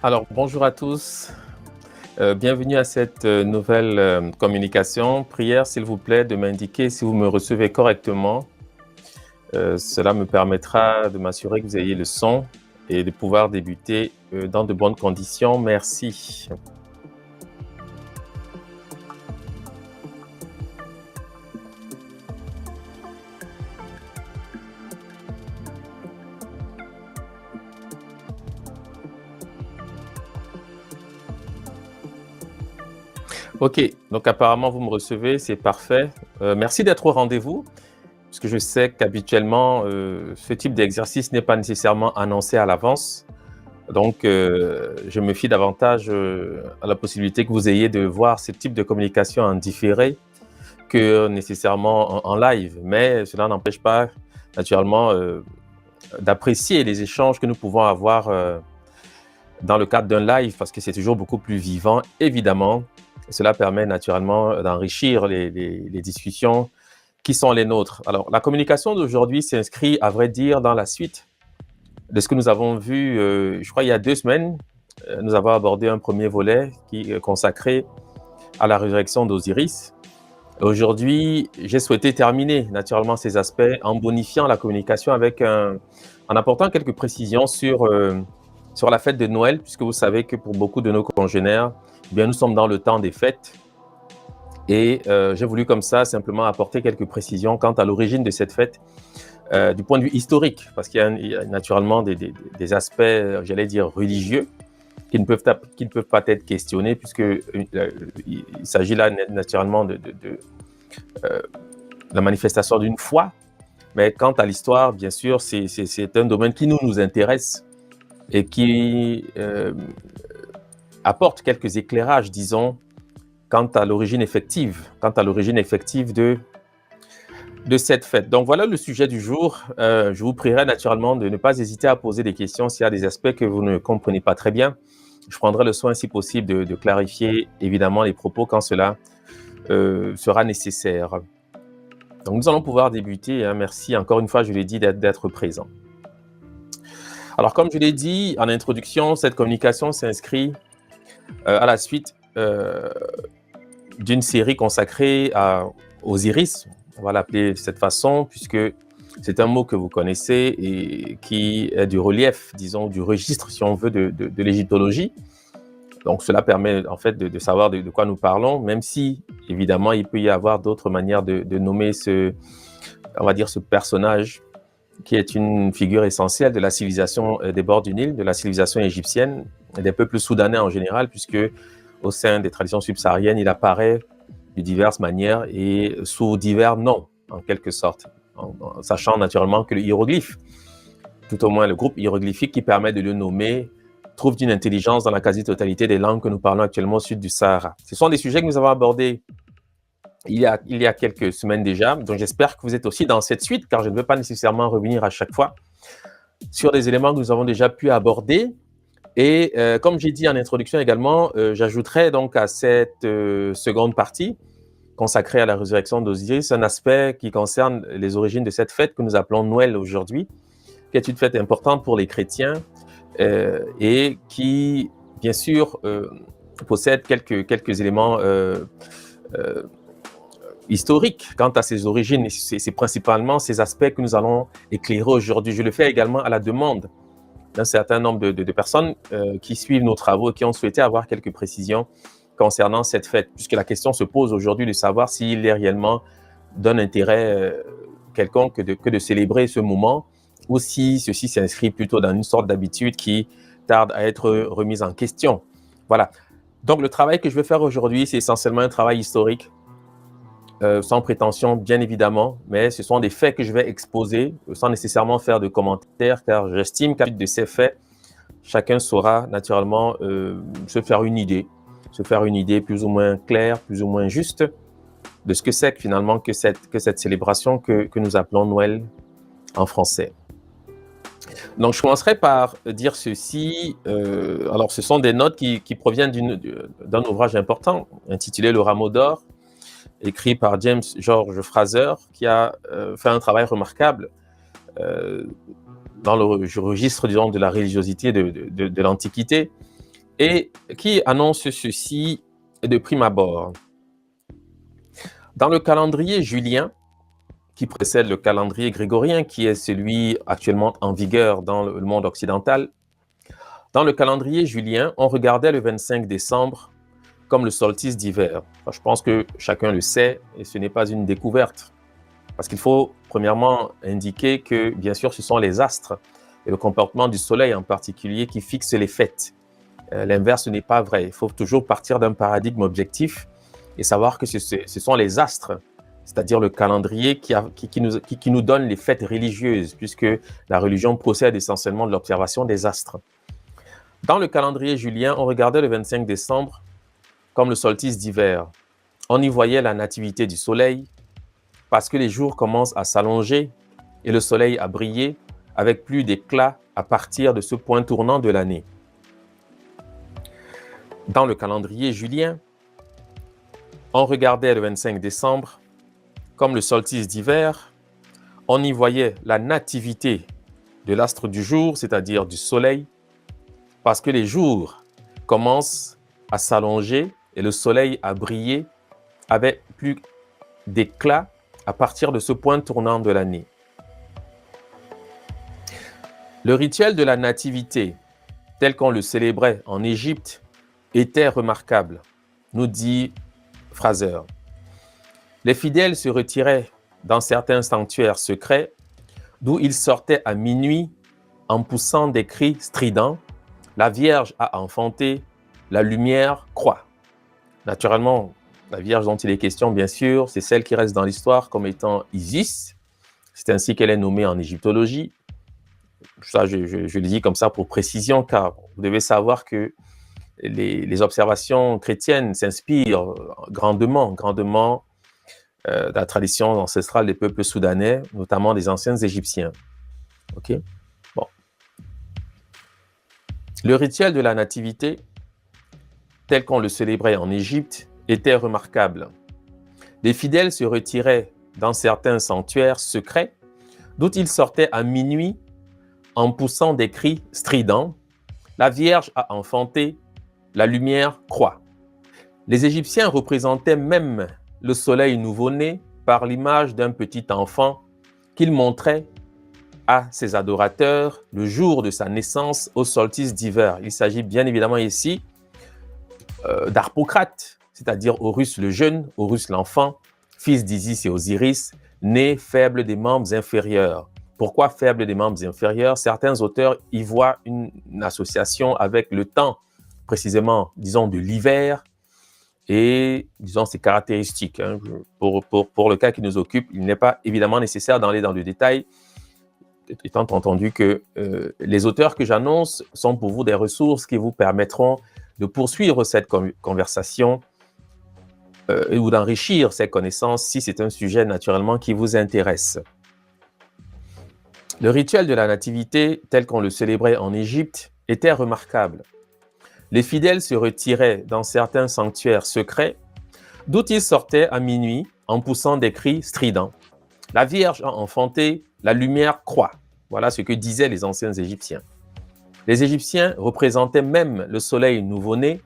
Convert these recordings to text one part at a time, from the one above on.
Alors, bonjour à tous. Bienvenue à cette nouvelle communication. Prière, s'il vous plaît, de m'indiquer si vous me recevez correctement. Cela me permettra de m'assurer que vous ayez le son et de pouvoir débuter dans de bonnes conditions. Merci. OK, donc apparemment vous me recevez, c'est parfait. Merci d'être au rendez-vous, parce que je sais qu'habituellement, ce type d'exercice n'est pas nécessairement annoncé à l'avance. Donc, je me fie davantage à la possibilité que vous ayez de voir ce type de communication en différé que nécessairement en live. Mais cela n'empêche pas, naturellement, d'apprécier les échanges que nous pouvons avoir dans le cadre d'un live, parce que c'est toujours beaucoup plus vivant, évidemment. Cela permet naturellement d'enrichir les discussions qui sont les nôtres. Alors, la communication d'aujourd'hui s'inscrit, à vrai dire, dans la suite de ce que nous avons vu, je crois, il y a 2 semaines. Nous avons abordé un premier volet qui est consacré à la résurrection d'Osiris. Aujourd'hui, j'ai souhaité terminer naturellement ces aspects en bonifiant la communication en apportant quelques précisions sur la fête de Noël, puisque vous savez que pour beaucoup de nos congénères, eh bien, nous sommes dans le temps des fêtes. Et j'ai voulu comme ça simplement apporter quelques précisions quant à l'origine de cette fête du point de vue historique, parce qu'il y a naturellement des aspects, j'allais dire, religieux qui ne peuvent pas être questionnés, puisque il s'agit là naturellement de la manifestation d'une foi. Mais quant à l'histoire, bien sûr, c'est un domaine qui nous intéresse et qui apporte quelques éclairages, disons, quant à l'origine effective de cette fête. Donc voilà le sujet du jour. Je vous prierai naturellement de ne pas hésiter à poser des questions s'il y a des aspects que vous ne comprenez pas très bien. Je prendrai le soin, si possible, de clarifier évidemment les propos quand cela sera nécessaire. Donc nous allons pouvoir débuter. Hein. Merci encore une fois, je l'ai dit, d'être présent. Alors comme je l'ai dit en introduction, cette communication s'inscrit à la suite d'une série consacrée à Osiris. On va l'appeler de cette façon, puisque c'est un mot que vous connaissez et qui est du relief, disons, du registre, si on veut, de l'égyptologie. Donc, cela permet, en fait, de savoir de quoi nous parlons, même si, évidemment, il peut y avoir d'autres manières de nommer on va dire, ce personnage qui est une figure essentielle de la civilisation des bords du Nil, de la civilisation égyptienne, et des peuples soudanais en général, puisque au sein des traditions subsahariennes, il apparaît de diverses manières et sous divers noms, en quelque sorte, en sachant naturellement que le hiéroglyphe, tout au moins le groupe hiéroglyphique qui permet de le nommer, trouve d'une intelligence dans la quasi-totalité des langues que nous parlons actuellement au sud du Sahara. Ce sont des sujets que nous avons abordés il y a quelques semaines déjà, donc j'espère que vous êtes aussi dans cette suite, car je ne veux pas nécessairement revenir à chaque fois sur des éléments que nous avons déjà pu aborder. Et comme j'ai dit en introduction également, j'ajouterai donc à cette seconde partie consacrée à la résurrection d'Osiris un aspect qui concerne les origines de cette fête que nous appelons Noël aujourd'hui, qui est une fête importante pour les chrétiens et qui, bien sûr, possède quelques éléments historiques quant à ses origines. Et c'est principalement ces aspects que nous allons éclairer aujourd'hui. Je le fais également à la demande d'un certain nombre de personnes qui suivent nos travaux et qui ont souhaité avoir quelques précisions concernant cette fête, puisque la question se pose aujourd'hui de savoir s'il est réellement d'un intérêt quelconque que de célébrer ce moment, ou si ceci s'inscrit plutôt dans une sorte d'habitude qui tarde à être remise en question. Voilà. Donc le travail que je vais faire aujourd'hui, c'est essentiellement un travail historique, sans prétention bien évidemment, mais ce sont des faits que je vais exposer sans nécessairement faire de commentaires, car j'estime qu'à la suite de ces faits, chacun saura naturellement se faire une idée plus ou moins claire, plus ou moins juste de ce que c'est finalement que cette célébration que nous appelons Noël en français. Donc je commencerai par dire ceci. Alors ce sont des notes qui proviennent d'un ouvrage important intitulé Le Rameau d'or, écrit par James George Fraser, qui a fait un travail remarquable dans le registre, disons, de la religiosité de l'Antiquité. et qui annonce ceci de prime abord. Dans le calendrier julien, qui précède le calendrier grégorien, qui est celui actuellement en vigueur dans le monde occidental, dans le calendrier julien, on regardait le 25 décembre comme le solstice d'hiver. Enfin, je pense que chacun le sait et ce n'est pas une découverte. Parce qu'il faut premièrement indiquer que, bien sûr, ce sont les astres et le comportement du soleil en particulier qui fixent les fêtes. L'inverse n'est pas vrai. Il faut toujours partir d'un paradigme objectif et savoir que ce sont les astres, c'est-à-dire le calendrier qui nous donne les fêtes religieuses, puisque la religion procède essentiellement de l'observation des astres. Dans le calendrier julien, on regardait le 25 décembre comme le solstice d'hiver. On y voyait la nativité du soleil, parce que les jours commencent à s'allonger et le soleil à briller avec plus d'éclat à partir de ce point tournant de l'année. Dans le calendrier julien, on regardait le 25 décembre comme le solstice d'hiver. On y voyait la nativité de l'astre du jour, c'est-à-dire du soleil, parce que les jours commencent à s'allonger et le soleil à briller avec plus d'éclat à partir de ce point tournant de l'année. Le rituel de la nativité, tel qu'on le célébrait en Égypte, était remarquable, nous dit Fraser. Les fidèles se retiraient dans certains sanctuaires secrets, d'où ils sortaient à minuit en poussant des cris stridents. La Vierge a enfanté, la lumière croît. Naturellement, la Vierge dont il est question, bien sûr, c'est celle qui reste dans l'histoire comme étant Isis. C'est ainsi qu'elle est nommée en égyptologie. Ça, je le dis comme ça pour précision, car vous devez savoir que les observations chrétiennes s'inspirent grandement de la tradition ancestrale des peuples soudanais, notamment des anciens Égyptiens. Ok? Bon. Le rituel de la nativité, tel qu'on le célébrait en Égypte, était remarquable. Les fidèles se retiraient dans certains sanctuaires secrets, d'où ils sortaient à minuit en poussant des cris stridents. La Vierge a enfanté, la lumière croît. Les Égyptiens représentaient même le soleil nouveau-né par l'image d'un petit enfant qu'ils montraient à ses adorateurs le jour de sa naissance au solstice d'hiver. Il s'agit bien évidemment ici d'Harpocrate, c'est-à-dire Horus le jeune, Horus l'enfant, fils d'Isis et Osiris, né faible des membres inférieurs. Pourquoi faible des membres inférieurs? Certains auteurs y voient une association avec le temps, précisément, disons, de l'hiver, et, disons, ses caractéristiques. Pour le cas qui nous occupe, il n'est pas évidemment nécessaire d'aller dans le détail, étant entendu que les auteurs que j'annonce sont pour vous des ressources qui vous permettront de poursuivre cette conversation ou d'enrichir ces connaissances si c'est un sujet naturellement qui vous intéresse. Le rituel de la nativité, tel qu'on le célébrait en Égypte, était remarquable. Les fidèles se retiraient dans certains sanctuaires secrets, d'où ils sortaient à minuit en poussant des cris stridents. La Vierge a enfanté, la lumière croît. Voilà ce que disaient les anciens Égyptiens. Les Égyptiens représentaient même le soleil nouveau-né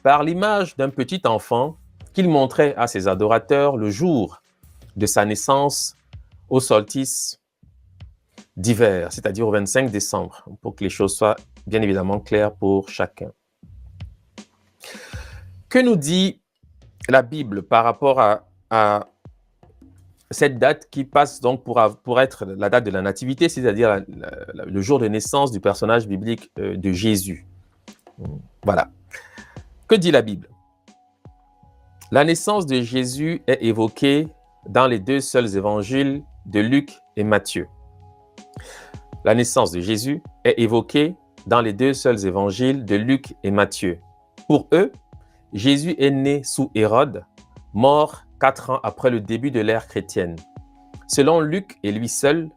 par l'image d'un petit enfant qu'ils montraient à ses adorateurs le jour de sa naissance au solstice d'hiver, c'est-à-dire au 25 décembre, pour que les choses soient bien évidemment claires pour chacun. Que nous dit la Bible par rapport à cette date qui passe donc pour être la date de la nativité, c'est-à-dire le jour de naissance du personnage biblique de Jésus? Voilà. Que dit la Bible? La naissance de Jésus est évoquée dans les deux seuls évangiles de Luc et Matthieu. La naissance de Jésus est évoquée dans les deux seuls évangiles de Luc et Matthieu. Pour eux, Jésus est né sous Hérode, mort 4 ans après le début de l'ère chrétienne. Selon Luc et lui seul,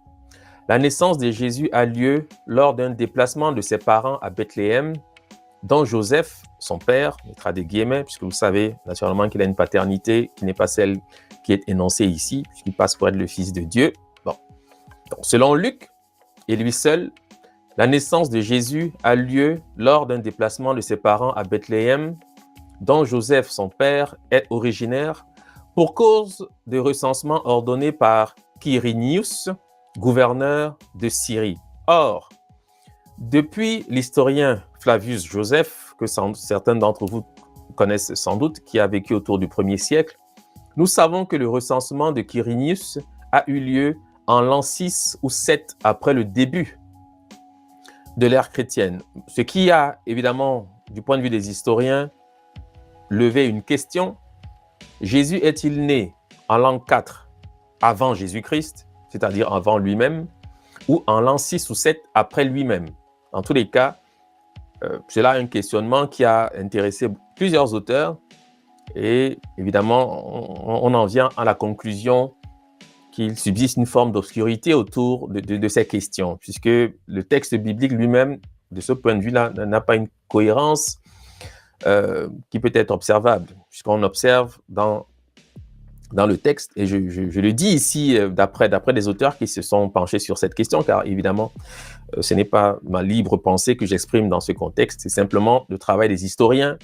la naissance de Jésus a lieu lors d'un déplacement de ses parents à Bethléem, dont Joseph, son père, mettra des guillemets, puisque vous savez naturellement qu'il a une paternité qui n'est pas celle qui est énoncée ici, puisqu'il passe pour être le fils de Dieu. Bon. Donc, selon Luc et lui seul, La naissance de Jésus a lieu lors d'un déplacement de ses parents à Bethléem, dont Joseph, son père, est originaire, pour cause de recensement ordonné par Quirinius, gouverneur de Syrie. Or, depuis l'historien Flavius Joseph, que certains d'entre vous connaissent sans doute, qui a vécu autour du 1er siècle, nous savons que le recensement de Quirinius a eu lieu en l'an 6 ou 7 après le début de l'ère chrétienne. Ce qui a, évidemment, du point de vue des historiens, levé une question. Jésus est-il né en l'an 4 avant Jésus-Christ, c'est-à-dire avant lui-même, ou en l'an 6 ou 7 après lui-même? En tous les cas, c'est là un questionnement qui a intéressé plusieurs auteurs et évidemment, on en vient à la conclusion qu'il subsiste une forme d'obscurité autour de ces questions, puisque le texte biblique lui-même, de ce point de vue-là, n'a pas une cohérence qui peut être observable, puisqu'on observe dans le texte, et je le dis ici d'après des auteurs qui se sont penchés sur cette question, car évidemment, ce n'est pas ma libre pensée que j'exprime dans ce contexte, c'est simplement le travail des historiens,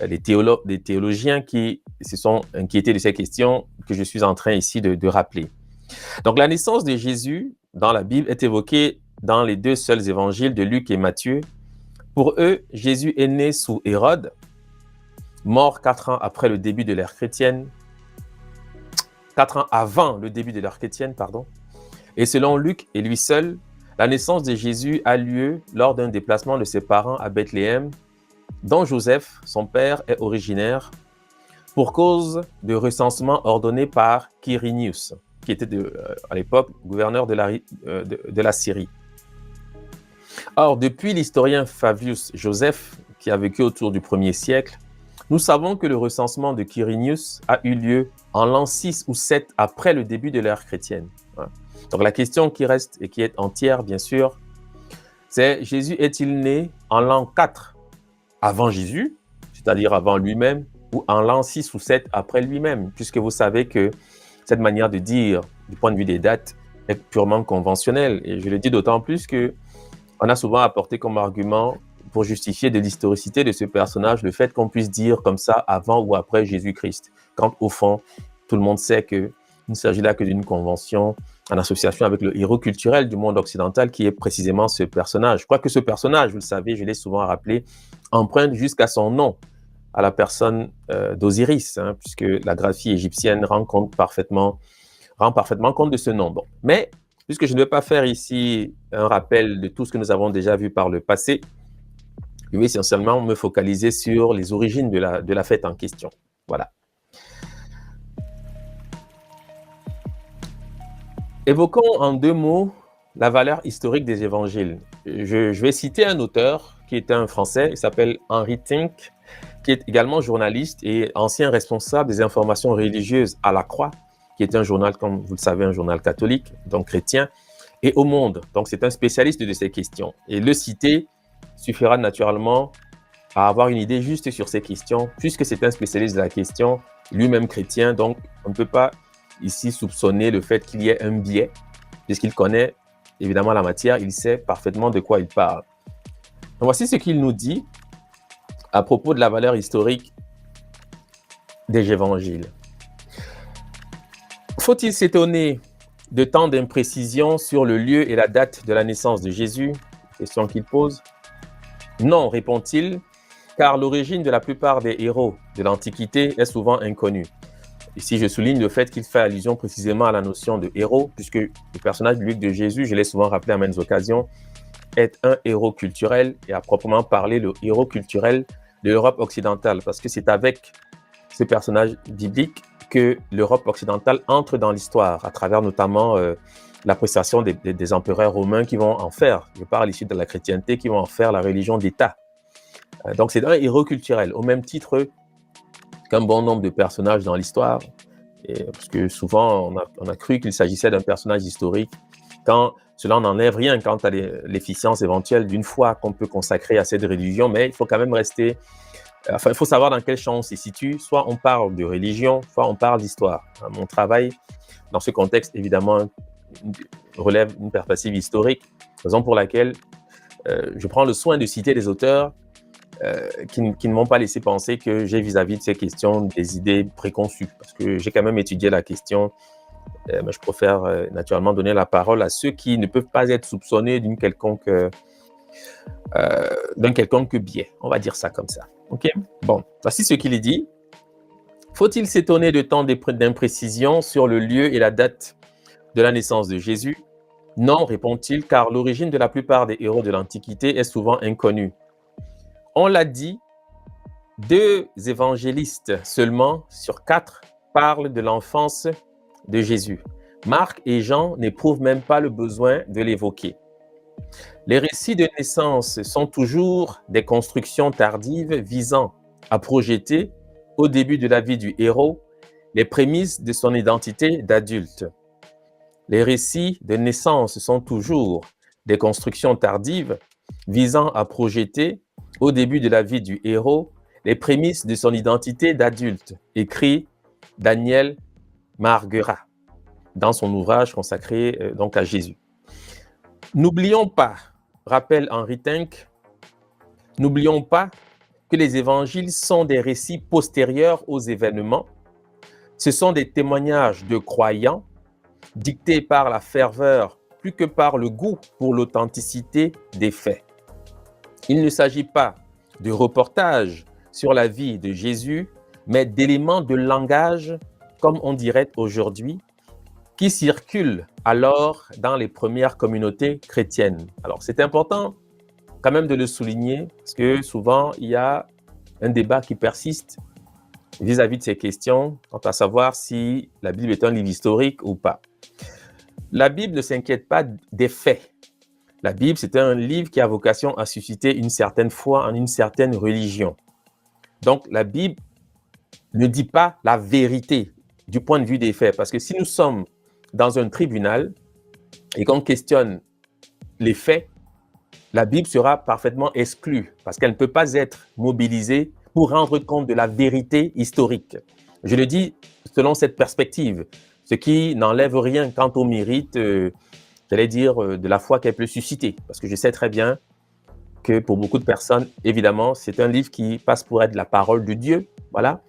des théologiens qui se sont inquiétés de ces questions que je suis en train ici de rappeler. Donc, la naissance de Jésus dans la Bible est évoquée dans les deux seuls évangiles de Luc et Matthieu. Pour eux, Jésus est né sous Hérode, mort 4 ans après le début de l'ère chrétienne, 4 ans avant le début de l'ère chrétienne, pardon. Et selon Luc et lui seul, la naissance de Jésus a lieu lors d'un déplacement de ses parents à Bethléem, dont Joseph, son père, est originaire, pour cause de recensement ordonné par Quirinius, qui était à l'époque gouverneur de la Syrie. Or, depuis l'historien Flavius Joseph, qui a vécu autour du 1er siècle, nous savons que le recensement de Quirinius a eu lieu en l'an 6 ou 7 après le début de l'ère chrétienne. Donc la question qui reste et qui est entière, bien sûr, c'est Jésus est-il né en l'an 4 avant Jésus, c'est-à-dire avant lui-même, ou en l'an 6 ou 7 après lui-même, puisque vous savez que cette manière de dire, du point de vue des dates, est purement conventionnelle. Et je le dis d'autant plus qu'on a souvent apporté comme argument pour justifier de l'historicité de ce personnage le fait qu'on puisse dire comme ça avant ou après Jésus-Christ, quand au fond, tout le monde sait qu'il ne s'agit là que d'une convention en association avec le héros culturel du monde occidental qui est précisément ce personnage. Je crois que ce personnage, vous le savez, je l'ai souvent rappelé, emprunte jusqu'à son nom à la personne d'Osiris, puisque la graphie égyptienne rend parfaitement compte de ce nom. Bon. Mais, puisque je ne vais pas faire ici un rappel de tout ce que nous avons déjà vu par le passé, je vais essentiellement me focaliser sur les origines de la fête en question. Voilà. Évoquons en 2 mots la valeur historique des évangiles. Je vais citer un auteur qui est un Français, il s'appelle Henri Tink, qui est également journaliste et ancien responsable des informations religieuses à La Croix, qui est un journal, comme vous le savez, un journal catholique, donc chrétien, et Au Monde. Donc, c'est un spécialiste de ces questions. Et le citer suffira naturellement à avoir une idée juste sur ces questions, puisque c'est un spécialiste de la question, lui-même chrétien, donc on ne peut pas ici soupçonner le fait qu'il y ait un biais, puisqu'il connaît évidemment la matière, il sait parfaitement de quoi il parle. Donc, voici ce qu'il nous dit à propos de la valeur historique des évangiles. Faut-il s'étonner de tant d'imprécisions sur le lieu et la date de la naissance de Jésus? Question qu'il pose. Non, répond-il, car l'origine de la plupart des héros de l'Antiquité est souvent inconnue. Ici, je souligne le fait qu'il fait allusion précisément à la notion de héros, puisque le personnage biblique de Jésus, je l'ai souvent rappelé à maintes occasions, est un héros culturel, et à proprement parler, le héros culturel de l'Europe occidentale, parce que c'est avec ce personnage biblique que l'Europe occidentale entre dans l'histoire, à travers notamment l'appréciation des empereurs romains qui vont en faire, je parle ici de la chrétienté, qui vont en faire la religion d'État. Donc c'est un héros culturel, au même titre qu'un bon nombre de personnages dans l'histoire, parce que souvent on a cru qu'il s'agissait d'un personnage historique, quand cela n'enlève rien quant à l'efficience éventuelle d'une foi qu'on peut consacrer à cette religion, mais il faut quand même rester, il faut savoir dans quel champ on se situe, soit on parle de religion, soit on parle d'histoire. Mon travail, dans ce contexte, évidemment, relève une perspective historique, raison pour laquelle Je prends le soin de citer des auteurs qui ne m'ont pas laissé penser que j'ai vis-à-vis de ces questions des idées préconçues, parce que j'ai quand même étudié la question, mais je préfère naturellement donner la parole à ceux qui ne peuvent pas être soupçonnés d'un quelconque biais, on va dire ça comme ça. Ok. Bon, voici ce qu'il dit. Faut-il s'étonner de tant d'imprécisions sur le lieu et la date de la naissance de Jésus? Non, répond-il, car l'origine de la plupart des héros de l'Antiquité est souvent inconnue. On l'a dit, 2 évangélistes seulement sur 4 parlent de l'enfance de Jésus. Marc et Jean n'éprouvent même pas le besoin de l'évoquer. Les récits de naissance sont toujours des constructions tardives visant à projeter, au début de la vie du héros, les prémices de son identité d'adulte. Les récits de naissance sont toujours des constructions tardives visant à projeter, au début de la vie du héros, les prémices de son identité d'adulte, écrit Daniel Marguerat dans son ouvrage consacré donc à Jésus. N'oublions pas, rappelle Henri Tenck, n'oublions pas que les évangiles sont des récits postérieurs aux événements. Ce sont des témoignages de croyants dictés par la ferveur plus que par le goût pour l'authenticité des faits. Il ne s'agit pas de reportages sur la vie de Jésus, mais d'éléments de langage, comme on dirait aujourd'hui, qui circulent alors dans les premières communautés chrétiennes. Alors, c'est important quand même de le souligner, parce que souvent, il y a un débat qui persiste vis-à-vis de ces questions, quant à savoir si la Bible est un livre historique ou pas. La Bible ne s'inquiète pas des faits. La Bible, c'est un livre qui a vocation à susciter une certaine foi en une certaine religion. Donc, la Bible ne dit pas la vérité du point de vue des faits, parce que si nous sommes dans un tribunal et qu'on questionne les faits, la Bible sera parfaitement exclue, parce qu'elle ne peut pas être mobilisée pour rendre compte de la vérité historique. Je le dis selon cette perspective, ce qui n'enlève rien quant au mérite, j'allais dire, de la foi qu'elle peut susciter. Parce que je sais très bien que pour beaucoup de personnes, évidemment, c'est un livre qui passe pour être la parole de Dieu. Voilà.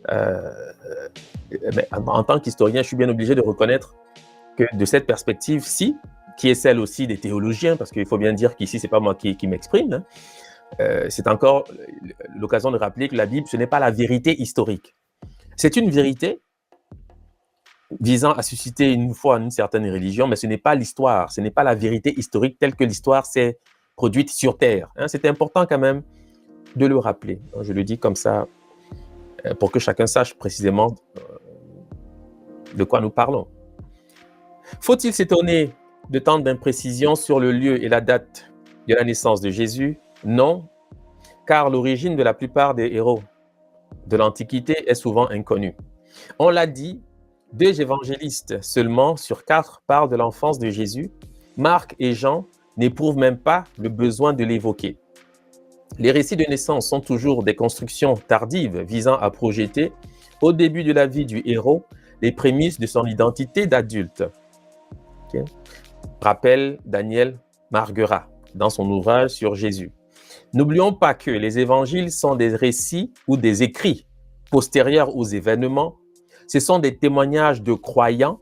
Mais en tant qu'historien, je suis bien obligé de reconnaître que de cette perspective-ci, qui est celle aussi des théologiens, parce qu'il faut bien dire qu'ici, ce n'est pas moi qui m'exprime, hein, c'est encore l'occasion de rappeler que la Bible, ce n'est pas la vérité historique. C'est une vérité visant à susciter une foi en une certaine religion, mais ce n'est pas l'histoire, ce n'est pas la vérité historique telle que l'histoire s'est produite sur Terre. Hein, c'est important quand même de le rappeler. Je le dis comme ça pour que chacun sache précisément de quoi nous parlons. Faut-il s'étonner de tant d'imprécisions sur le lieu et la date de la naissance de Jésus? Non, car l'origine de la plupart des héros de l'Antiquité est souvent inconnue. On l'a dit, 2 évangélistes seulement sur 4 parlent de l'enfance de Jésus. Marc et Jean n'éprouvent même pas le besoin de l'évoquer. Les récits de naissance sont toujours des constructions tardives visant à projeter, au début de la vie du héros, les prémices de son identité d'adulte. Okay. Rappelle Daniel Marguerat dans son ouvrage sur Jésus. N'oublions pas que les évangiles sont des récits ou des écrits postérieurs aux événements. Ce sont des témoignages de croyants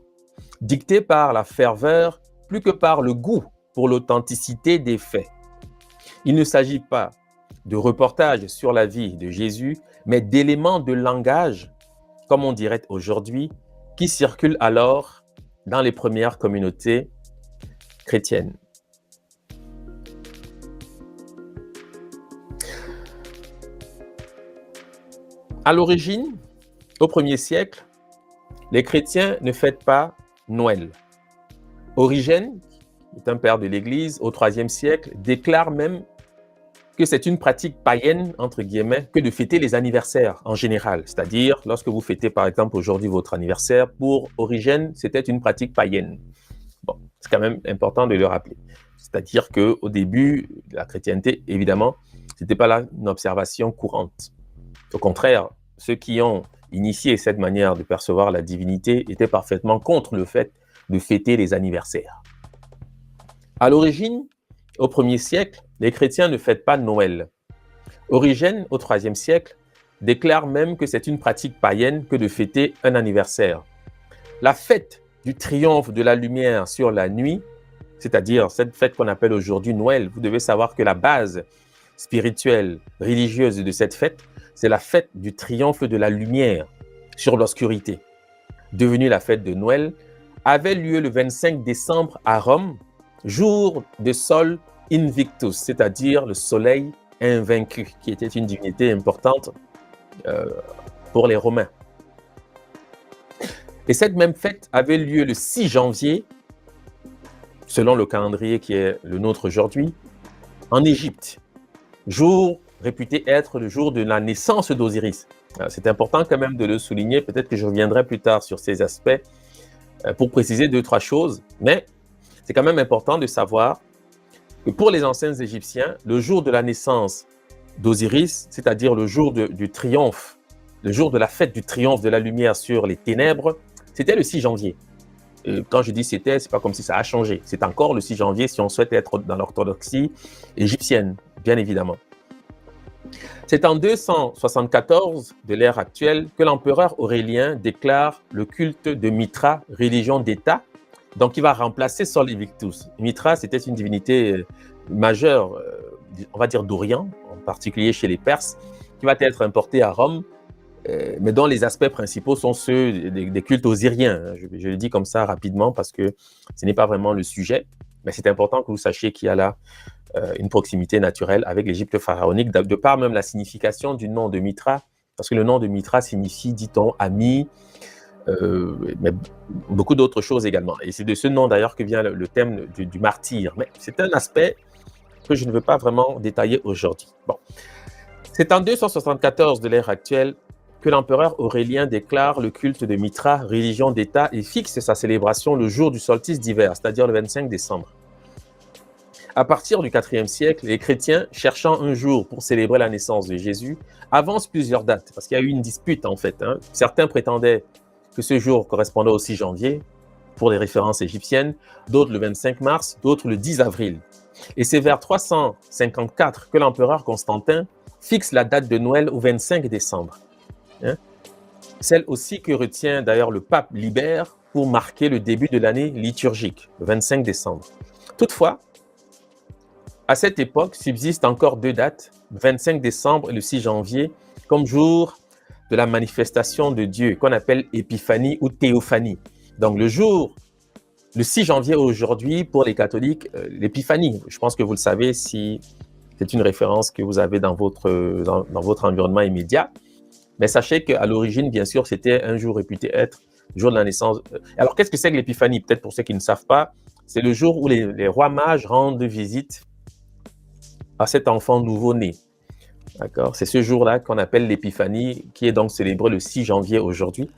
dictés par la ferveur plus que par le goût pour l'authenticité des faits. Il ne s'agit pas de reportages sur la vie de Jésus, mais d'éléments de langage, comme on dirait aujourd'hui, qui circulent alors dans les premières communautés chrétiennes. À l'origine, au 1er siècle, les chrétiens ne fêtent pas Noël. Origène, qui est un père de l'Église, au 3e siècle, déclare même que c'est une pratique païenne, entre guillemets, que de fêter les anniversaires en général. C'est-à-dire, lorsque vous fêtez par exemple aujourd'hui votre anniversaire, pour Origène, c'était une pratique païenne. Bon, c'est quand même important de le rappeler. C'est-à-dire qu'au début de la chrétienté, évidemment, ce n'était pas là une observation courante. Au contraire, ceux qui ont initié cette manière de percevoir la divinité étaient parfaitement contre le fait de fêter les anniversaires. À l'origine, Au 1er siècle, les chrétiens ne fêtent pas Noël. Origène, au 3e siècle, déclare même que c'est une pratique païenne que de fêter un anniversaire. La fête du triomphe de la lumière sur la nuit, c'est-à-dire cette fête qu'on appelle aujourd'hui Noël, vous devez savoir que la base spirituelle, religieuse de cette fête, c'est la fête du triomphe de la lumière sur l'obscurité. Devenue la fête de Noël, avait lieu le 25 décembre à Rome, jour de Sol Invictus, c'est-à-dire le soleil invaincu, qui était une divinité importante pour les Romains. Et cette même fête avait lieu le 6 janvier, selon le calendrier qui est le nôtre aujourd'hui, en Égypte, jour réputé être le jour de la naissance d'Osiris. C'est important quand même de le souligner, peut-être que je reviendrai plus tard sur ces aspects pour préciser 2-3 choses, mais c'est quand même important de savoir que pour les anciens Égyptiens, le jour de la naissance d'Osiris, c'est-à-dire le jour du triomphe, le jour de la fête du triomphe de la lumière sur les ténèbres, c'était le 6 janvier. Et quand je dis c'était, c'est pas comme si ça a changé. C'est encore le 6 janvier si on souhaite être dans l'orthodoxie égyptienne, bien évidemment. C'est en 274 de l'ère actuelle que l'empereur Aurélien déclare le culte de Mithra, religion d'État, donc il va remplacer Sol Invictus. Mithra, c'était une divinité majeure, on va dire d'Orient, en particulier chez les Perses, qui va être importée à Rome, mais dont les aspects principaux sont ceux des cultes osiriens. Je le dis comme ça rapidement parce que ce n'est pas vraiment le sujet, mais c'est important que vous sachiez qu'il y a là une proximité naturelle avec l'Égypte pharaonique, de par même la signification du nom de Mithra, parce que le nom de Mithra signifie, dit-on, ami, mais beaucoup d'autres choses également. Et c'est de ce nom d'ailleurs que vient le thème du martyr. Mais c'est un aspect que je ne veux pas vraiment détailler aujourd'hui. Bon. C'est en 274 de l'ère actuelle que l'empereur Aurélien déclare le culte de Mithra, religion d'État, et fixe sa célébration le jour du solstice d'hiver, c'est-à-dire le 25 décembre. À partir du IVe siècle, les chrétiens, cherchant un jour pour célébrer la naissance de Jésus, avancent plusieurs dates, parce qu'il y a eu une dispute en fait. Certains prétendaient que ce jour correspondait au 6 janvier, pour les références égyptiennes, d'autres le 25 mars, d'autres le 10 avril. Et c'est vers 354 que l'empereur Constantin fixe la date de Noël au 25 décembre. Celle aussi que retient d'ailleurs le pape Libère pour marquer le début de l'année liturgique, le 25 décembre. Toutefois, à cette époque, subsistent encore 2 dates, le 25 décembre et le 6 janvier, comme jour de la manifestation de Dieu, qu'on appelle Épiphanie ou Théophanie. Donc le 6 janvier aujourd'hui, pour les catholiques, l'Épiphanie. Je pense que vous le savez si c'est une référence que vous avez dans votre environnement immédiat. Mais sachez qu'à l'origine, bien sûr, c'était un jour réputé être le jour de la naissance. Alors, qu'est-ce que c'est que l'Épiphanie? Peut-être pour ceux qui ne savent pas, c'est le jour où les rois mages rendent visite à cet enfant nouveau-né. D'accord? C'est ce jour-là qu'on appelle l'Épiphanie, qui est donc célébré le 6 janvier aujourd'hui,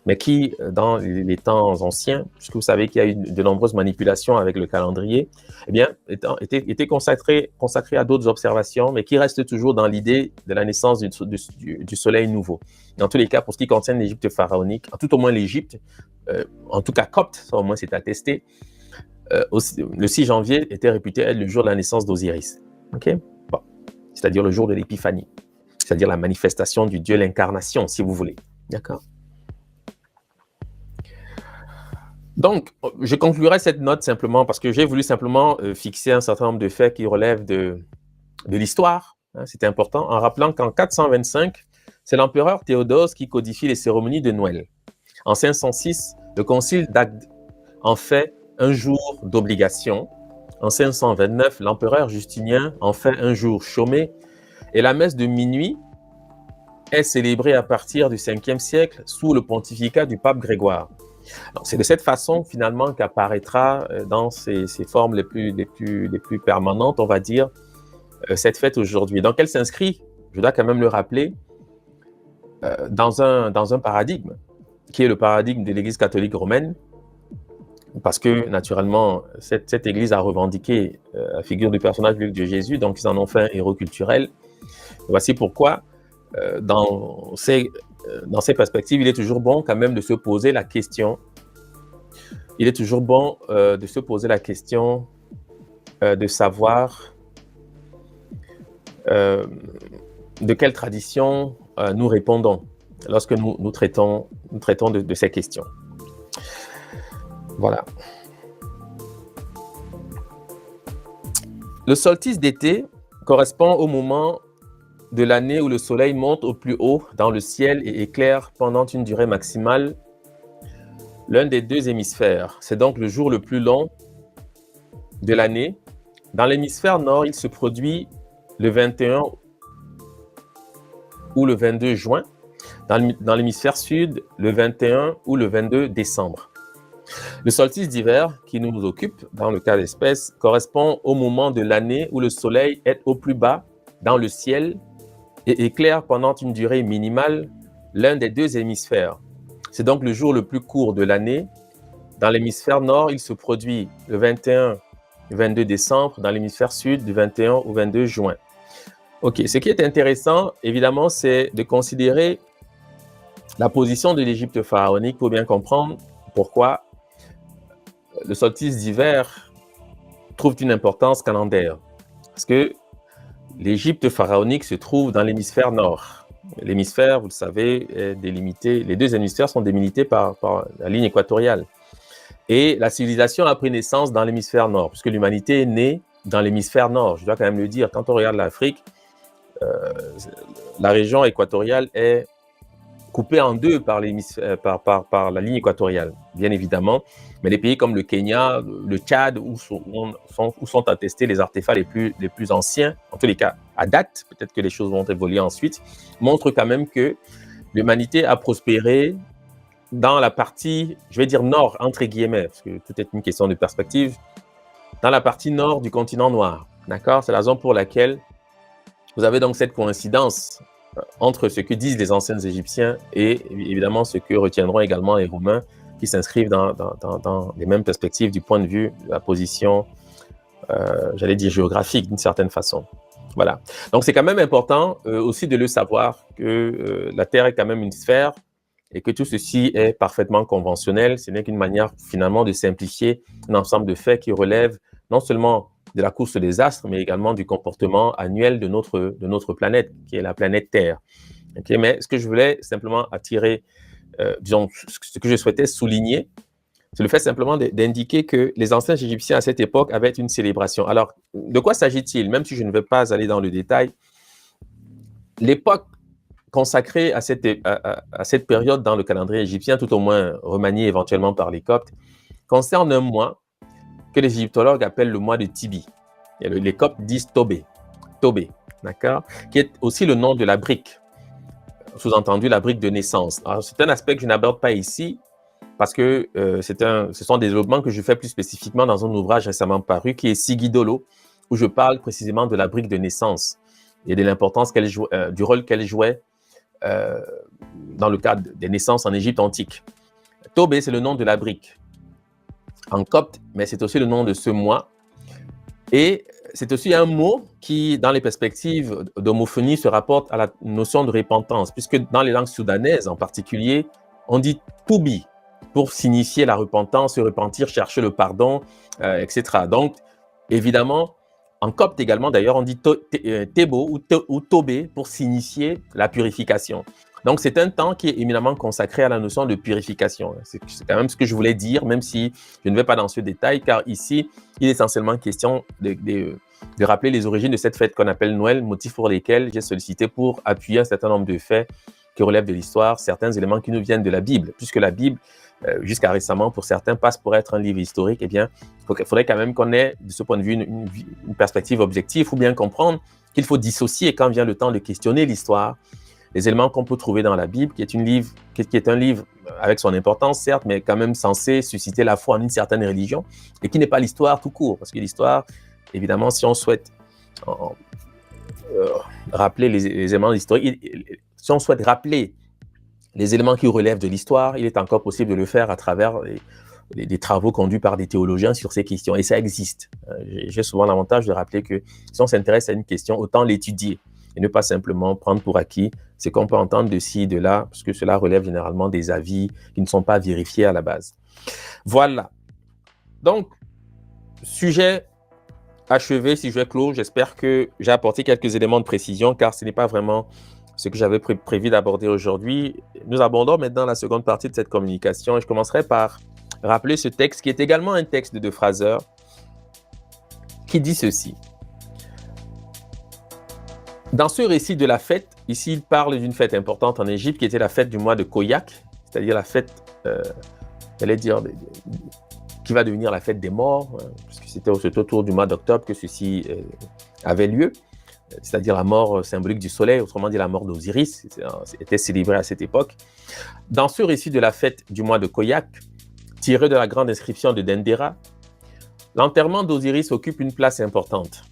mais qui, dans les temps anciens, puisque vous savez qu'il y a eu de nombreuses manipulations avec le calendrier, eh bien, était consacré à d'autres observations, mais qui reste toujours dans l'idée de la naissance du soleil nouveau. Dans tous les cas, pour ce qui concerne l'Égypte pharaonique, en tout au moins l'Égypte, en tout cas copte, ça au moins c'est attesté, le 6 janvier était réputé être le jour de la naissance d'Osiris. Okay? Bon. C'est-à-dire le jour de l'épiphanie, c'est-à-dire la manifestation du Dieu, l'incarnation, si vous voulez. D'accord? Donc, je conclurai cette note simplement parce que j'ai voulu simplement fixer un certain nombre de faits qui relèvent de l'histoire. C'est important, en rappelant qu'en 425, c'est l'empereur Théodose qui codifie les cérémonies de Noël. En 506, le concile d'Agde en fait un jour d'obligation. En 529, l'empereur Justinien en fait un jour chômé. Et la messe de minuit est célébrée à partir du 5e siècle sous le pontificat du pape Grégoire. C'est de cette façon, finalement, qu'apparaîtra dans ses formes les plus permanentes, on va dire, cette fête aujourd'hui. Donc, elle s'inscrit, je dois quand même le rappeler, dans un paradigme, qui est le paradigme de l'Église catholique romaine, parce que, naturellement, cette Église a revendiqué la figure du personnage public de Jésus, donc ils en ont fait un héros culturel. Voici pourquoi, dans ces perspectives, il est toujours bon quand même de se poser la question. Il est toujours bon de se poser la question de savoir de quelle tradition nous répondons lorsque nous traitons de ces questions. Voilà. Le solstice d'été correspond au moment de l'année où le soleil monte au plus haut dans le ciel et éclaire pendant une durée maximale l'un des deux hémisphères. C'est donc le jour le plus long de l'année. Dans l'hémisphère nord, il se produit le 21 ou le 22 juin. Dans l'hémisphère sud, le 21 ou le 22 décembre. Le solstice d'hiver qui nous occupe, dans le cas d'espèce, correspond au moment de l'année où le soleil est au plus bas dans le ciel et éclaire pendant une durée minimale l'un des deux hémisphères. C'est donc le jour le plus court de l'année. Dans l'hémisphère nord, il se produit le 21 et 22 décembre. Dans l'hémisphère sud, du 21 au 22 juin. Ok, ce qui est intéressant, évidemment, c'est de considérer la position de l'Égypte pharaonique pour bien comprendre pourquoi le solstice d'hiver trouve une importance calendaire. Parce que l'Égypte pharaonique se trouve dans l'hémisphère nord. L'hémisphère, vous le savez, est délimité. Les deux hémisphères sont délimités par la ligne équatoriale. Et la civilisation a pris naissance dans l'hémisphère nord, puisque l'humanité est née dans l'hémisphère nord. Je dois quand même le dire, quand on regarde l'Afrique, la région équatoriale est coupée en deux par la ligne équatoriale, bien évidemment. Mais les pays comme le Kenya, le Tchad, où sont attestés les artefacts les plus anciens, en tous les cas à date, peut-être que les choses vont évoluer ensuite, montrent quand même que l'humanité a prospéré dans la partie, je vais dire nord, entre guillemets, parce que tout est une question de perspective, dans la partie nord du continent noir. D'accord? C'est la zone pour laquelle vous avez donc cette coïncidence entre ce que disent les anciens Égyptiens et évidemment ce que retiendront également les Romains qui s'inscrivent dans les mêmes perspectives du point de vue de la position, j'allais dire géographique d'une certaine façon. Voilà. Donc c'est quand même important aussi de le savoir que la Terre est quand même une sphère et que tout ceci est parfaitement conventionnel. Ce n'est qu'une manière finalement de simplifier un ensemble de faits qui relèvent non seulement de la course des astres, mais également du comportement annuel de notre planète, qui est la planète Terre. Okay, mais ce que je voulais simplement attirer, disons, ce que je souhaitais souligner, c'est le fait simplement d'indiquer que les anciens Égyptiens à cette époque avaient une célébration. Alors, de quoi s'agit-il? Même si je ne vais pas aller dans le détail, l'époque consacrée à cette période dans le calendrier égyptien, tout au moins remaniée éventuellement par les Coptes, concerne un mois que les égyptologues appellent le mois de Tibi. Et les Coptes disent Tobé, d'accord, qui est aussi le nom de la brique, sous-entendu la brique de naissance. Alors, c'est un aspect que je n'aborde pas ici parce que ce sont des développements que je fais plus spécifiquement dans un ouvrage récemment paru qui est Sigidolo, où je parle précisément de la brique de naissance et de l'importance du rôle qu'elle jouait dans le cadre des naissances en Égypte antique. Tobé, c'est le nom de la brique en copte, mais c'est aussi le nom de ce mois. Et c'est aussi un mot qui, dans les perspectives d'homophonie, se rapporte à la notion de repentance, puisque dans les langues soudanaises en particulier, on dit toubi pour signifier la repentance, se repentir, chercher le pardon, etc. Donc, évidemment, en copte également, d'ailleurs, on dit tebo ou tobé pour signifier la purification. Donc, c'est un temps qui est éminemment consacré à la notion de purification. C'est quand même ce que je voulais dire, même si je ne vais pas dans ce détail, car ici, il est essentiellement question de rappeler les origines de cette fête qu'on appelle Noël, motif pour lesquels j'ai sollicité pour appuyer un certain nombre de faits qui relèvent de l'histoire, certains éléments qui nous viennent de la Bible, puisque la Bible, jusqu'à récemment, pour certains, passe pour être un livre historique. Eh bien, il faudrait quand même qu'on ait, de ce point de vue, une perspective objective, ou bien comprendre qu'il faut dissocier, quand vient le temps de questionner l'histoire, les éléments qu'on peut trouver dans la Bible, qui est un livre avec son importance, certes, mais quand même censé susciter la foi en une certaine religion, et qui n'est pas l'histoire tout court. Parce que l'histoire, évidemment, si on souhaite rappeler les éléments historiques, si on souhaite rappeler les éléments qui relèvent de l'histoire, il est encore possible de le faire à travers des travaux conduits par des théologiens sur ces questions. Et ça existe. J'ai souvent l'avantage de rappeler que si on s'intéresse à une question, autant l'étudier et ne pas simplement prendre pour acquis ce qu'on peut entendre de ci, de là, parce que cela relève généralement des avis qui ne sont pas vérifiés à la base. Voilà. Donc, sujet achever, si je vais clore, j'espère que j'ai apporté quelques éléments de précision, car ce n'est pas vraiment ce que j'avais prévu d'aborder aujourd'hui. Nous abordons maintenant la seconde partie de cette communication et je commencerai par rappeler ce texte qui est également un texte de Fraser qui dit ceci. Dans ce récit de la fête, ici, il parle d'une fête importante en Égypte qui était la fête du mois de Koyak, c'est-à-dire la fête, j'allais dire, qui va devenir la fête des morts, puisque c'était autour du mois d'octobre que ceci avait lieu, c'est-à-dire la mort symbolique du soleil, autrement dit la mort d'Osiris, était célébrée à cette époque. Dans ce récit de la fête du mois de Koyak, tiré de la grande inscription de Dendera, l'enterrement d'Osiris occupe une place importante,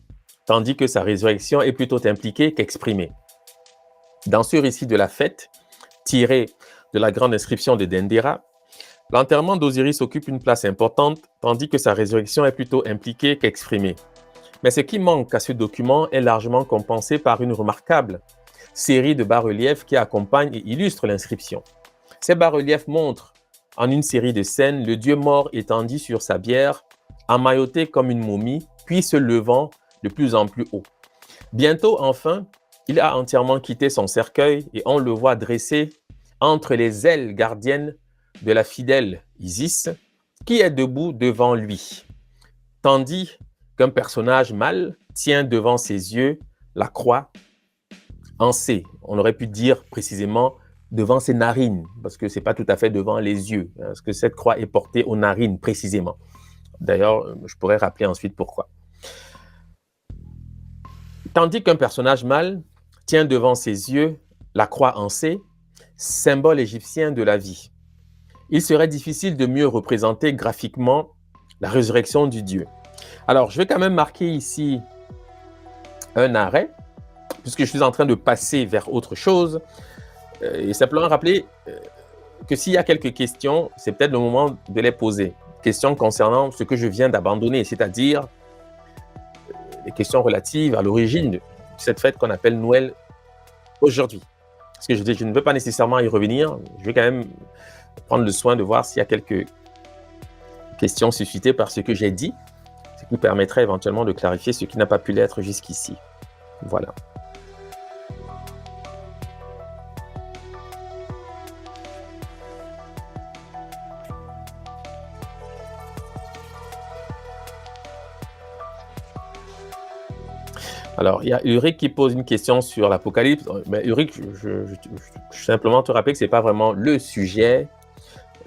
tandis que sa résurrection est plutôt impliquée qu'exprimée. Dans ce récit de la fête, tiré de la grande inscription de Dendera, l'enterrement d'Osiris occupe une place importante, tandis que sa résurrection est plutôt impliquée qu'exprimée. Mais ce qui manque à ce document est largement compensé par une remarquable série de bas-reliefs qui accompagnent et illustrent l'inscription. Ces bas-reliefs montrent, en une série de scènes, le Dieu mort étendu sur sa bière, emmailloté comme une momie, puis se levant de plus en plus haut. Bientôt, enfin, il a entièrement quitté son cercueil et on le voit dressé entre les ailes gardiennes de la fidèle Isis, qui est debout devant lui, tandis qu'un personnage mâle tient devant ses yeux la croix en C. On aurait pu dire précisément devant ses narines, parce que ce n'est pas tout à fait devant les yeux, parce que cette croix est portée aux narines précisément. D'ailleurs, je pourrais rappeler ensuite pourquoi. Tandis qu'un personnage mâle tient devant ses yeux la croix en C, symbole égyptien de la vie. Il serait difficile de mieux représenter graphiquement la résurrection du Dieu. Alors, je vais quand même marquer ici un arrêt, puisque je suis en train de passer vers autre chose, et simplement rappeler que s'il y a quelques questions, c'est peut-être le moment de les poser. Questions concernant ce que je viens d'abandonner, c'est-à-dire les questions relatives à l'origine de cette fête qu'on appelle Noël aujourd'hui. Parce que je ne veux pas nécessairement y revenir, je vais quand même prendre le soin de voir s'il y a quelques questions suscitées par ce que j'ai dit, ce qui permettrait éventuellement de clarifier ce qui n'a pas pu l'être jusqu'ici. Voilà. Alors, il y a Ulrich qui pose une question sur l'Apocalypse. Mais Ulrich, je simplement te rappeler que ce n'est pas vraiment le sujet.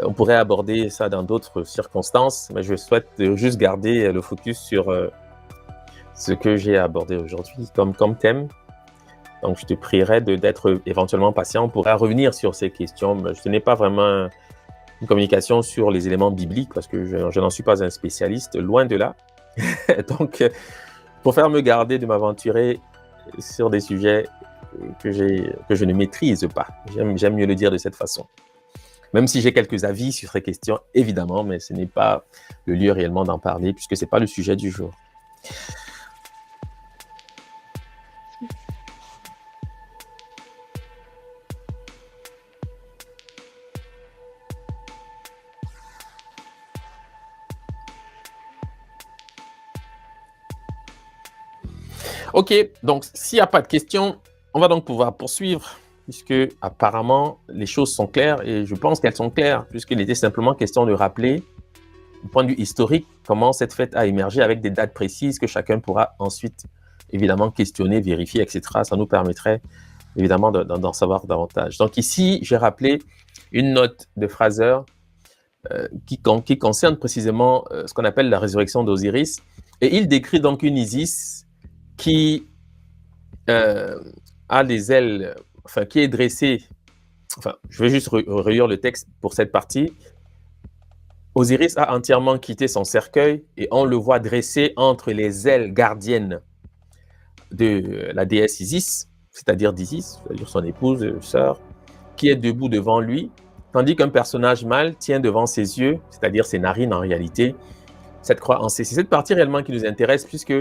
On pourrait aborder ça dans d'autres circonstances, mais je souhaite juste garder le focus sur ce que j'ai abordé aujourd'hui comme thème. Donc, je te prierai d'être éventuellement patient. On pourra revenir sur ces questions. Mais ce n'est pas vraiment une communication sur les éléments bibliques, parce que je n'en suis pas un spécialiste, loin de là. Donc, pour faire me garder de m'aventurer sur des sujets que je ne maîtrise pas. J'aime mieux le dire de cette façon. Même si j'ai quelques avis sur ces questions, évidemment, mais ce n'est pas le lieu réellement d'en parler, puisque ce n'est pas le sujet du jour. Ok, donc s'il n'y a pas de questions, on va donc pouvoir poursuivre, puisque apparemment les choses sont claires, et je pense qu'elles sont claires, puisqu'il était simplement question de rappeler, du point de vue historique, comment cette fête a émergé avec des dates précises que chacun pourra ensuite évidemment questionner, vérifier, etc. Ça nous permettrait évidemment d'en savoir davantage. Donc ici, j'ai rappelé une note de Fraser qui concerne précisément ce qu'on appelle la résurrection d'Osiris, et il décrit donc une Isis qui a les ailes, enfin, qui est dressée, enfin, je vais juste relire le texte pour cette partie. Osiris a entièrement quitté son cercueil et on le voit dressé entre les ailes gardiennes de la déesse Isis, c'est-à-dire d'Isis, c'est-à-dire son épouse, sœur, qui est debout devant lui, tandis qu'un personnage mâle tient devant ses yeux, c'est-à-dire ses narines en réalité, cette croix en C. C'est cette partie réellement qui nous intéresse, puisque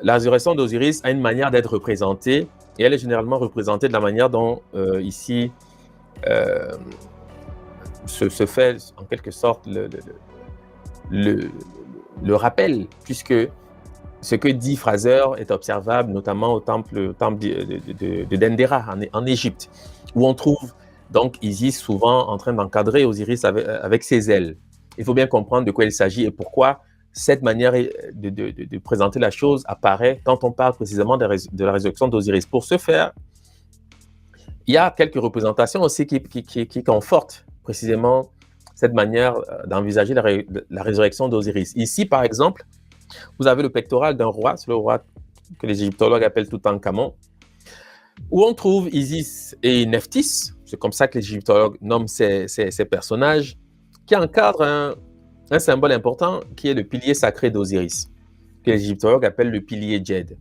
la résurrection d'Osiris a une manière d'être représentée, et elle est généralement représentée de la manière dont, ici, se fait en quelque sorte le rappel, puisque ce que dit Fraser est observable notamment au temple de Dendera en Égypte, où on trouve donc Isis souvent en train d'encadrer Osiris avec ses ailes. Il faut bien comprendre de quoi il s'agit et pourquoi cette manière de présenter la chose apparaît quand on parle précisément de la résurrection d'Osiris. Pour ce faire, il y a quelques représentations aussi qui confortent précisément cette manière d'envisager la résurrection d'Osiris. Ici, par exemple, vous avez le pectoral d'un roi, c'est le roi que les égyptologues appellent Toutankhamon, où on trouve Isis et Nephthys, c'est comme ça que les égyptologues nomment ces personnages, qui encadrent un symbole important qui est le pilier sacré d'Osiris, que les égyptologues appellent le pilier Djed.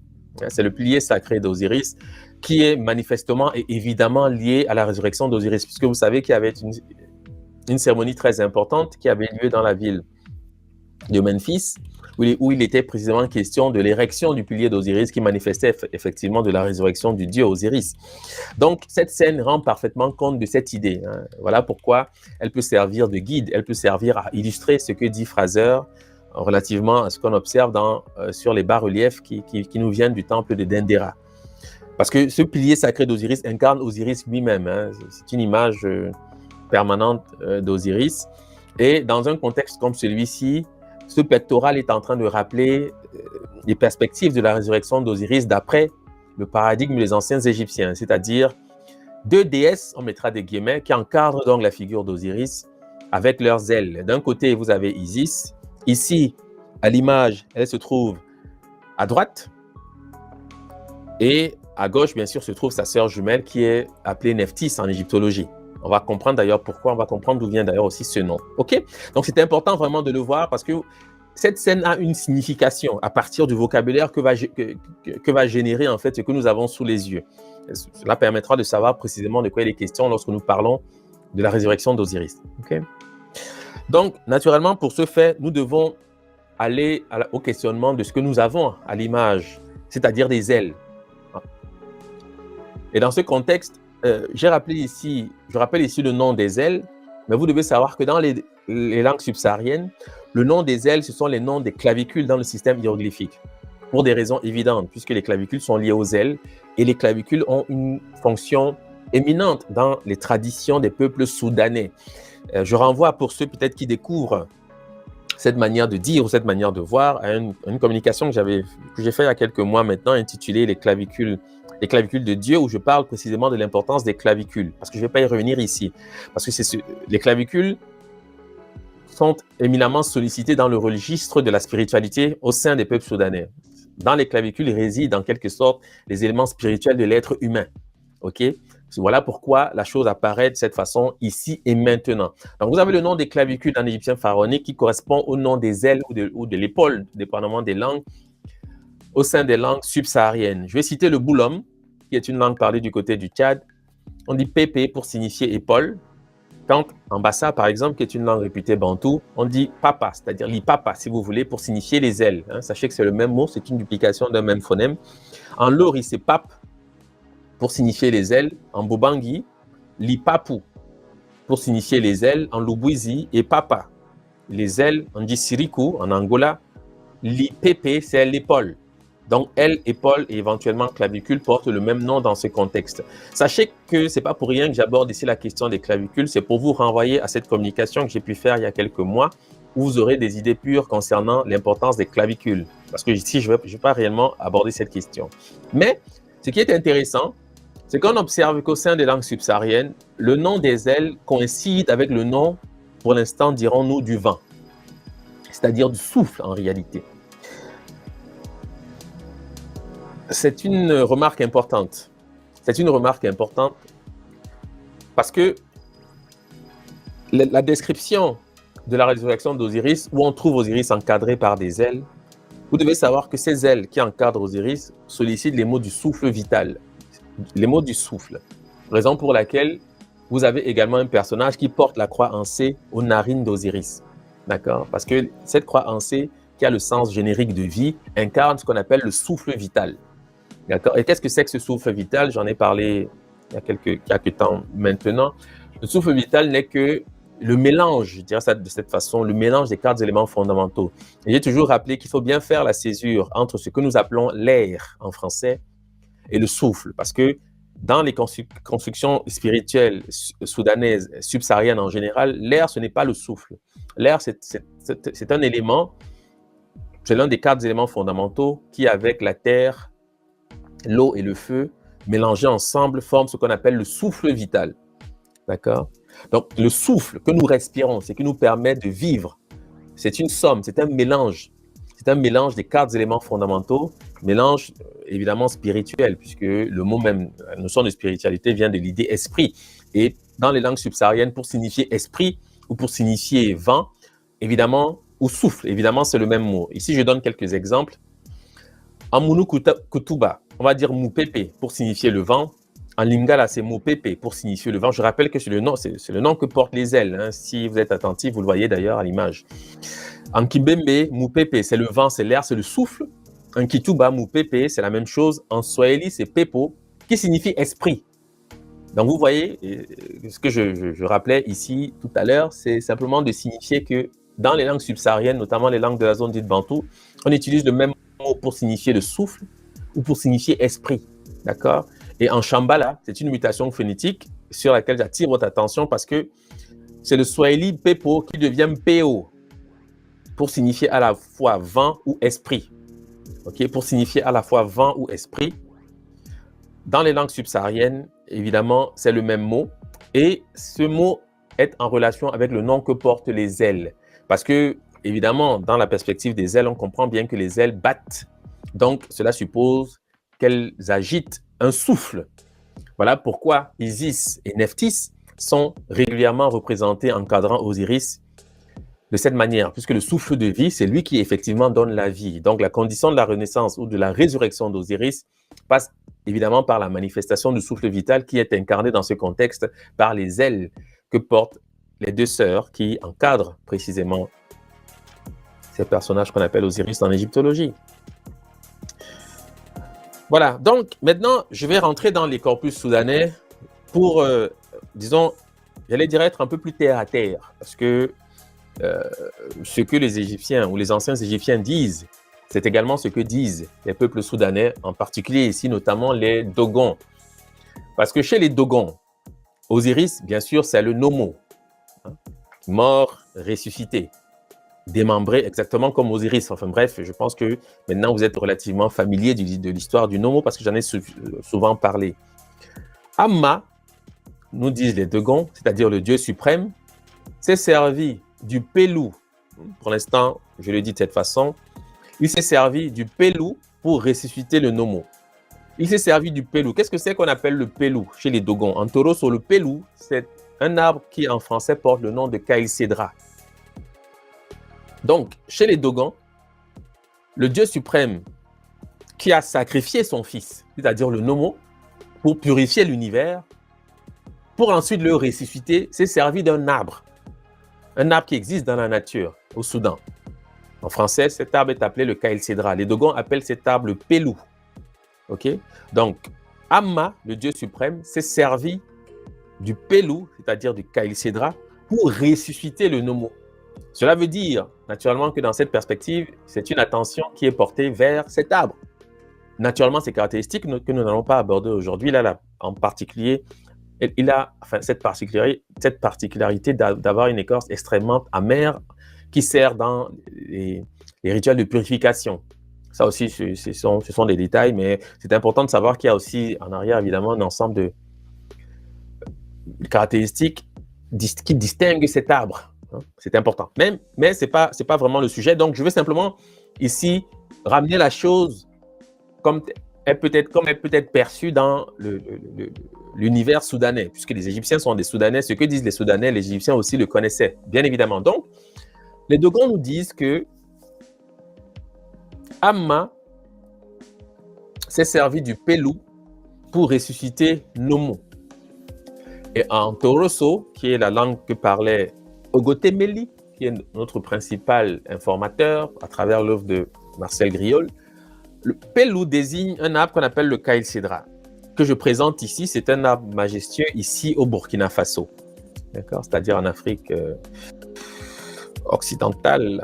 C'est le pilier sacré d'Osiris qui est manifestement et évidemment lié à la résurrection d'Osiris, puisque vous savez qu'il y avait une cérémonie très importante qui avait lieu dans la ville de Memphis, où il était précisément question de l'érection du pilier d'Osiris qui manifestait effectivement de la résurrection du dieu Osiris. Donc, cette scène rend parfaitement compte de cette idée. Voilà pourquoi elle peut servir de guide, elle peut servir à illustrer ce que dit Fraser relativement à ce qu'on observe sur les bas-reliefs qui nous viennent du temple de Dendera. Parce que ce pilier sacré d'Osiris incarne Osiris lui-même. C'est une image permanente d'Osiris. Et dans un contexte comme celui-ci, ce pectoral est en train de rappeler les perspectives de la résurrection d'Osiris d'après le paradigme des anciens Égyptiens, c'est-à-dire deux déesses, on mettra des guillemets, qui encadrent donc la figure d'Osiris avec leurs ailes. D'un côté, vous avez Isis. Ici, à l'image, elle se trouve à droite. Et à gauche, bien sûr, se trouve sa sœur jumelle qui est appelée Nephthys en égyptologie. On va comprendre d'ailleurs pourquoi, on va comprendre d'où vient d'ailleurs aussi ce nom. OK? Donc, c'est important vraiment de le voir parce que cette scène a une signification à partir du vocabulaire que va générer en fait ce que nous avons sous les yeux. Cela permettra de savoir précisément de quoi il est question lorsque nous parlons de la résurrection d'Osiris. OK? Donc, naturellement, pour ce fait, nous devons aller au questionnement de ce que nous avons à l'image, c'est-à-dire des ailes. Et dans ce contexte, je rappelle ici le nom des ailes, mais vous devez savoir que dans les langues subsahariennes, le nom des ailes, ce sont les noms des clavicules dans le système hiéroglyphique, pour des raisons évidentes, puisque les clavicules sont liées aux ailes, et les clavicules ont une fonction éminente dans les traditions des peuples soudanais. Je renvoie pour ceux peut-être qui découvrent cette manière de dire ou cette manière de voir à une communication que j'ai faite il y a quelques mois maintenant, intitulée les clavicules de Dieu, où je parle précisément de l'importance des clavicules, parce que je ne vais pas y revenir ici, parce que les clavicules sont éminemment sollicitées dans le registre de la spiritualité au sein des peuples soudanais. Dans les clavicules résident en quelque sorte les éléments spirituels de l'être humain. OK? Voilà pourquoi la chose apparaît de cette façon ici et maintenant. Donc, vous avez le nom des clavicules en égyptien pharaonique qui correspond au nom des ailes ou de l'épaule, dépendamment des langues, au sein des langues subsahariennes. Je vais citer le boulom, qui est une langue parlée du côté du Tchad. On dit pépé pour signifier épaule. Quand en Bassa, par exemple, qui est une langue réputée bantou, on dit papa, c'est-à-dire lipapa, si vous voulez, pour signifier les ailes. Sachez que c'est le même mot, c'est une duplication d'un même phonème. En lori, c'est pape, pour signifier les ailes. En Bobangi, lipapu, pour signifier les ailes. En Lubwizi, et papa, les ailes. On dit siriku, en Angola. Lipepe, c'est l'épaule. Donc, aile, épaule et éventuellement clavicule portent le même nom dans ce contexte. Sachez que ce n'est pas pour rien que j'aborde ici la question des clavicules, c'est pour vous renvoyer à cette communication que j'ai pu faire il y a quelques mois, où vous aurez des idées pures concernant l'importance des clavicules. Parce que ici, je ne vais pas réellement aborder cette question. Mais, ce qui est intéressant, c'est qu'on observe qu'au sein des langues subsahariennes, le nom des ailes coïncide avec le nom, pour l'instant, dirons-nous, du vent. C'est-à-dire du souffle, en réalité. C'est une remarque importante. C'est une remarque importante parce que la description de la résurrection d'Osiris, où on trouve Osiris encadré par des ailes, vous devez savoir que ces ailes qui encadrent Osiris sollicitent les mots du souffle vital. Les mots du souffle. Raison pour laquelle vous avez également un personnage qui porte la croix en C aux narines d'Osiris. D'accord? Parce que cette croix en C, qui a le sens générique de vie, incarne ce qu'on appelle le souffle vital. D'accord? Et qu'est-ce que c'est que ce souffle vital? J'en ai parlé il y a quelques temps maintenant. Le souffle vital n'est que le mélange, je dirais ça de cette façon, le mélange des 4 éléments fondamentaux. Et j'ai toujours rappelé qu'il faut bien faire la césure entre ce que nous appelons l'air en français et le souffle, parce que dans les constructions spirituelles soudanaises, subsahariennes en général, l'air, ce n'est pas le souffle. L'air, c'est un élément, c'est l'un des 4 éléments fondamentaux qui, avec la terre, l'eau et le feu, mélangés ensemble, forment ce qu'on appelle le souffle vital. D'accord? Donc, le souffle que nous respirons, c'est qui nous permet de vivre. C'est une somme, c'est un mélange. C'est un mélange des 4 éléments fondamentaux, mélange évidemment spirituel, puisque le mot même, la notion de spiritualité vient de l'idée esprit. Et dans les langues subsahariennes, pour signifier esprit ou pour signifier vent, évidemment, ou souffle, évidemment, c'est le même mot. Ici, je donne quelques exemples. En Munu Kutuba, on va dire Mupepe pour signifier le vent. En Lingala, c'est Mupepe pour signifier le vent. Je rappelle que c'est le nom que portent les ailes. Hein. Si vous êtes attentif, vous le voyez d'ailleurs à l'image. En Kimbembe, Mupepe, c'est le vent, c'est l'air, c'est le souffle. En Kituba, Mupepe, c'est la même chose. En Swahili, c'est Pepo, qui signifie esprit. Donc vous voyez, ce que je rappelais ici tout à l'heure, c'est simplement de signifier que dans les langues subsahariennes, notamment les langues de la zone dite Bantou, on utilise le même mot pour signifier le souffle ou pour signifier esprit. D'accord? Et en Shambhala, c'est une mutation phonétique sur laquelle j'attire votre attention parce que c'est le Swahili Pepo qui devient Peo pour signifier à la fois vent ou esprit. Okay? Pour signifier à la fois vent ou esprit. Dans les langues subsahariennes, évidemment, c'est le même mot. Et ce mot est en relation avec le nom que portent les ailes. Parce que, évidemment, dans la perspective des ailes, on comprend bien que les ailes battent. Donc, cela suppose qu'elles agitent un souffle. Voilà pourquoi Isis et Nephthys sont régulièrement représentés encadrant Osiris de cette manière, puisque le souffle de vie, c'est lui qui effectivement donne la vie. Donc, la condition de la renaissance ou de la résurrection d'Osiris passe évidemment par la manifestation du souffle vital qui est incarné dans ce contexte par les ailes que portent les 2 sœurs qui encadrent précisément ces personnages qu'on appelle Osiris en égyptologie. Voilà, donc maintenant, je vais rentrer dans les corpus soudanais pour, disons, j'allais dire être un peu plus terre à terre, parce que ce que les Égyptiens ou les anciens Égyptiens disent, c'est également ce que disent les peuples soudanais, en particulier ici, notamment les Dogons. Parce que chez les Dogons, Osiris, bien sûr, c'est le Nomo, hein, mort, ressuscité, démembré, exactement comme Osiris. Enfin bref, je pense que maintenant vous êtes relativement familier de l'histoire du Nomo parce que j'en ai souvent parlé. Amma, nous disent les Dogons, c'est-à-dire le Dieu suprême, s'est servi du Pelou. Pour l'instant, je le dis de cette façon, il s'est servi du Pelou pour ressusciter le Nomo. Il s'est servi du Pelou. Qu'est-ce que c'est qu'on appelle le Pelou chez les Dogons? En Toroso, le Pelou, c'est un arbre qui en français porte le nom de Caïcédra. Donc, chez les Dogons, le Dieu suprême qui a sacrifié son fils, c'est-à-dire le Nomo, pour purifier l'univers, pour ensuite le ressusciter, s'est servi d'un arbre. Un arbre qui existe dans la nature, au Soudan. En français, cet arbre est appelé le Caïcédra. Les Dogons appellent cet arbre le Pelou. Ok? Donc, Amma, le Dieu suprême, s'est servi du Pelou, c'est-à-dire du Caïcédra, pour ressusciter le Nomo. Cela veut dire, naturellement, que dans cette perspective, c'est une attention qui est portée vers cet arbre. Naturellement, ces caractéristiques que nous n'allons pas aborder aujourd'hui, là, en particulier, il a cette particularité d'avoir une écorce extrêmement amère qui sert dans les rituels de purification. Ça aussi, ce sont des détails, mais c'est important de savoir qu'il y a aussi en arrière, évidemment, un ensemble de caractéristiques qui distinguent cet arbre. C'est important. Mais ce n'est pas vraiment le sujet. Donc, je vais simplement ici ramener la chose comme elle peut être perçue dans l'univers soudanais, puisque les Égyptiens sont des Soudanais. Ce que disent les Soudanais, les Égyptiens aussi le connaissaient, bien évidemment. Donc, les Dogons nous disent que Amma s'est servi du Pelou pour ressusciter Nomo. Et en Toroso, qui est la langue que parlait Ogotemeli, qui est notre principal informateur à travers l'œuvre de Marcel Griol, le Pelou désigne un arbre qu'on appelle le Caïcédra, que je présente ici. C'est un arbre majestueux ici au Burkina Faso. d'accord, c'est-à-dire en Afrique occidentale,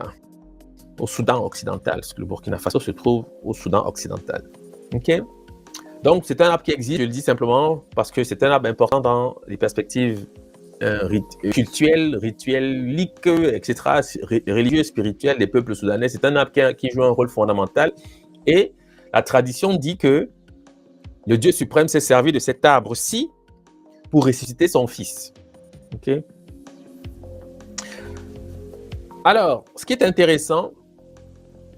au Soudan occidental, parce que le Burkina Faso se trouve au Soudan occidental. Ok. Donc, c'est un arbre qui existe, je le dis simplement parce que c'est un arbre important dans les perspectives cultuelles, ritueliques, etc., religieuses, spirituelles des peuples soudanais. C'est un arbre qui joue un rôle fondamental. Et la tradition dit que le Dieu suprême s'est servi de cet arbre-ci pour ressusciter son fils. Ok. Alors, ce qui est intéressant,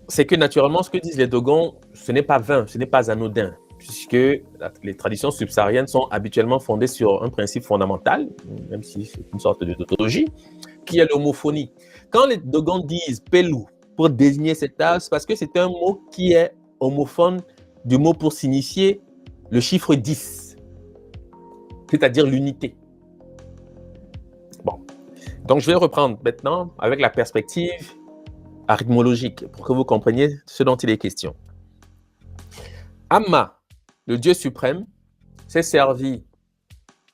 c'est que naturellement, ce que disent les Dogons, ce n'est pas vain, ce n'est pas anodin, puisque les traditions subsahariennes sont habituellement fondées sur un principe fondamental, même si c'est une sorte de tautologie, qui est l'homophonie. Quand les Dogons disent Pelou pour désigner cet arbre, c'est parce que c'est un mot qui est homophone du mot pour signifier le chiffre 10, c'est-à-dire l'unité. Bon, donc je vais reprendre maintenant avec la perspective arithmologique pour que vous compreniez ce dont il est question. Amma, le Dieu suprême, s'est servi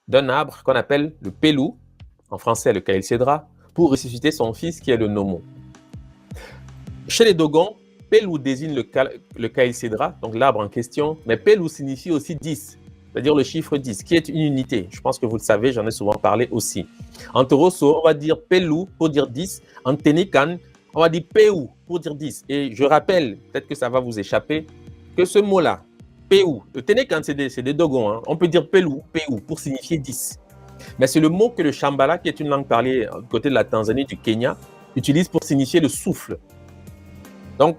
d'un arbre qu'on appelle le Pelou, en français le Kaïl Cédra, pour ressusciter son fils qui est le Nomo. Chez les Dogons, Pelou désigne le Kaïl Cédra, donc l'arbre en question, mais Pelou signifie aussi 10, c'est-à-dire le chiffre 10, qui est une unité. Je pense que vous le savez, j'en ai souvent parlé aussi. En Toroso, on va dire Pelou pour dire 10. En Ténican, on va dire Péou pour dire 10. Et je rappelle, peut-être que ça va vous échapper, que ce mot-là, Péou, le Ténécan, c'est des Dogons. Hein. On peut dire Pelou, Péou pour signifier 10. Mais c'est le mot que le Shambhala, qui est une langue parlée du côté de la Tanzanie, du Kenya, utilise pour signifier le souffle. Donc,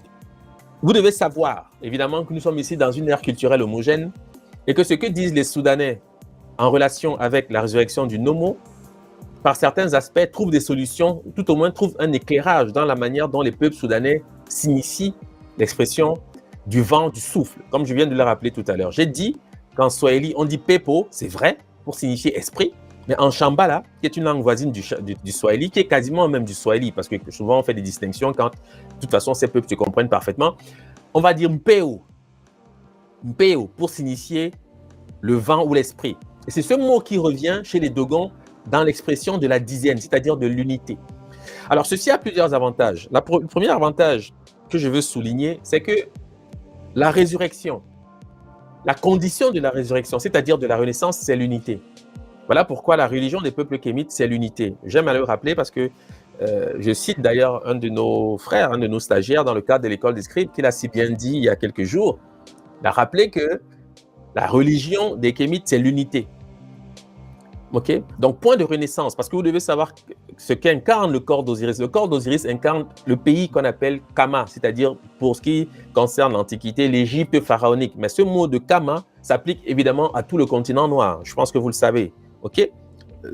vous devez savoir, évidemment, que nous sommes ici dans une ère culturelle homogène et que ce que disent les Soudanais en relation avec la résurrection du Nomo, par certains aspects, trouvent des solutions, tout au moins trouvent un éclairage dans la manière dont les peuples soudanais signifient l'expression du vent, du souffle, comme je viens de le rappeler tout à l'heure. J'ai dit qu'en Swahili, on dit Pepo, c'est vrai, pour signifier esprit, mais en Shambhala, qui est une langue voisine du Swahili, qui est quasiment même du Swahili, parce que souvent on fait des distinctions quand, de toute façon, ces peuples se comprennent parfaitement, on va dire Mpeo, Mpeo, pour signifier le vent ou l'esprit. Et c'est ce mot qui revient chez les Dogons dans l'expression de la dizaine, c'est-à-dire de l'unité. Alors, ceci a plusieurs avantages. Le premier avantage que je veux souligner, c'est que la résurrection, la condition de la résurrection, c'est-à-dire de la renaissance, c'est l'unité. Voilà pourquoi la religion des peuples kémites, c'est l'unité. J'aime à le rappeler parce que je cite d'ailleurs un de nos frères, un de nos stagiaires dans le cadre de l'école des scribes, qui l'a si bien dit il y a quelques jours. Il a rappelé que la religion des kémites, c'est l'unité. Ok, donc point de renaissance, parce que vous devez savoir ce qu'incarne le corps d'Osiris. Le corps d'Osiris incarne le pays qu'on appelle Kama, c'est-à-dire pour ce qui concerne l'Antiquité, l'Égypte pharaonique. Mais ce mot de Kama s'applique évidemment à tout le continent noir. Je pense que vous le savez. Ok,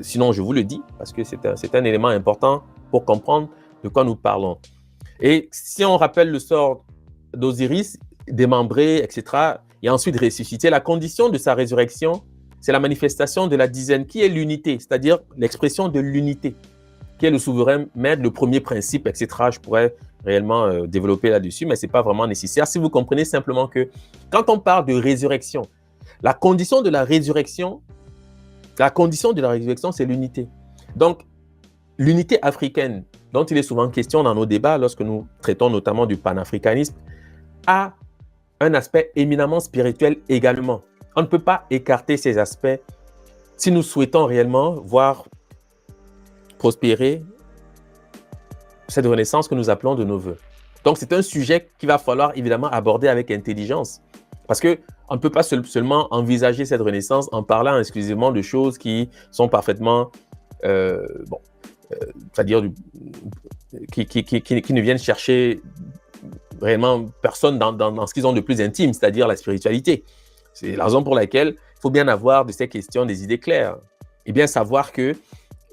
sinon je vous le dis, parce que c'est un élément important pour comprendre de quoi nous parlons. Et si on rappelle le sort d'Osiris, démembré, etc., et ensuite ressuscité, la condition de sa résurrection, c'est la manifestation de la dizaine, qui est l'unité, c'est-à-dire l'expression de l'unité, qui est le souverain maître, le premier principe, etc. Je pourrais réellement développer là-dessus, mais ce n'est pas vraiment nécessaire. Si vous comprenez simplement que quand on parle de résurrection, la condition de la résurrection, c'est l'unité. Donc, l'unité africaine, dont il est souvent question dans nos débats, lorsque nous traitons notamment du panafricanisme, a un aspect éminemment spirituel également. On ne peut pas écarter ces aspects si nous souhaitons réellement voir prospérer cette renaissance que nous appelons de nos voeux. Donc, c'est un sujet qu'il va falloir évidemment aborder avec intelligence. Parce qu'on ne peut pas seulement envisager cette renaissance en parlant exclusivement de choses qui sont parfaitement, c'est-à-dire qui ne viennent chercher réellement personne dans ce qu'ils ont de plus intime, c'est-à-dire la spiritualité. C'est la raison pour laquelle il faut bien avoir de ces questions des idées claires. Et bien savoir qu'il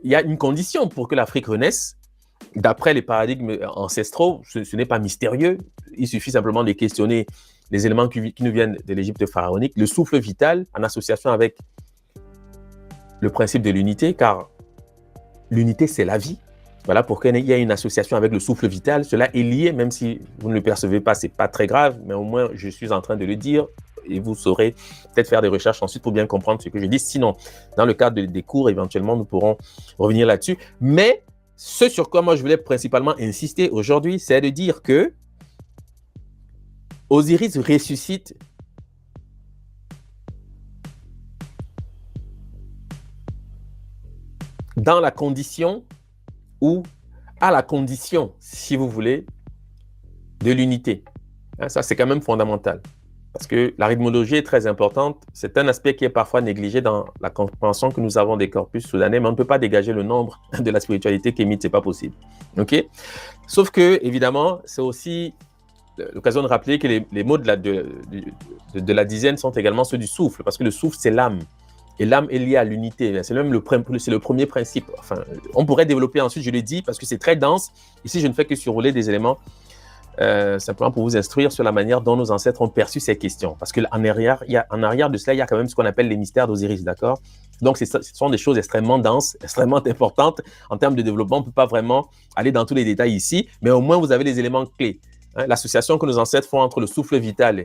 y a une condition pour que l'Afrique renaisse. D'après les paradigmes ancestraux, ce n'est pas mystérieux. Il suffit simplement de questionner les éléments qui nous viennent de l'Égypte pharaonique, le souffle vital en association avec le principe de l'unité, car l'unité, c'est la vie. Voilà pourquoi il y a une association avec le souffle vital. Cela est lié, même si vous ne le percevez pas, ce n'est pas très grave, mais au moins je suis en train de le dire et vous saurez peut-être faire des recherches ensuite pour bien comprendre ce que je dis. Sinon, dans le cadre des cours, éventuellement, nous pourrons revenir là-dessus. Mais ce sur quoi moi je voulais principalement insister aujourd'hui, c'est de dire que Osiris ressuscite dans la condition ou à la condition, si vous voulez, de l'unité. Ça, c'est quand même fondamental. Parce que la rythmologie est très importante. C'est un aspect qui est parfois négligé dans la compréhension que nous avons des corpus soudanais, mais on ne peut pas dégager le nombre de la spiritualité kémite, ce n'est pas possible. OK? Sauf que, évidemment, c'est aussi l'occasion de rappeler que les mots de la dizaine sont également ceux du souffle, parce que le souffle, c'est l'âme. Et l'âme est liée à l'unité. C'est même le premier principe. Enfin, on pourrait développer ensuite, je le dis, parce que c'est très dense. Ici, je ne fais que surrouler des éléments, simplement pour vous instruire sur la manière dont nos ancêtres ont perçu ces questions. Parce qu'en arrière, de cela, il y a quand même ce qu'on appelle les mystères d'Osiris, d'accord? Donc, ce sont des choses extrêmement denses, extrêmement importantes. En termes de développement, on ne peut pas vraiment aller dans tous les détails ici, mais au moins, vous avez les éléments clés. L'association que nos ancêtres font entre le souffle vital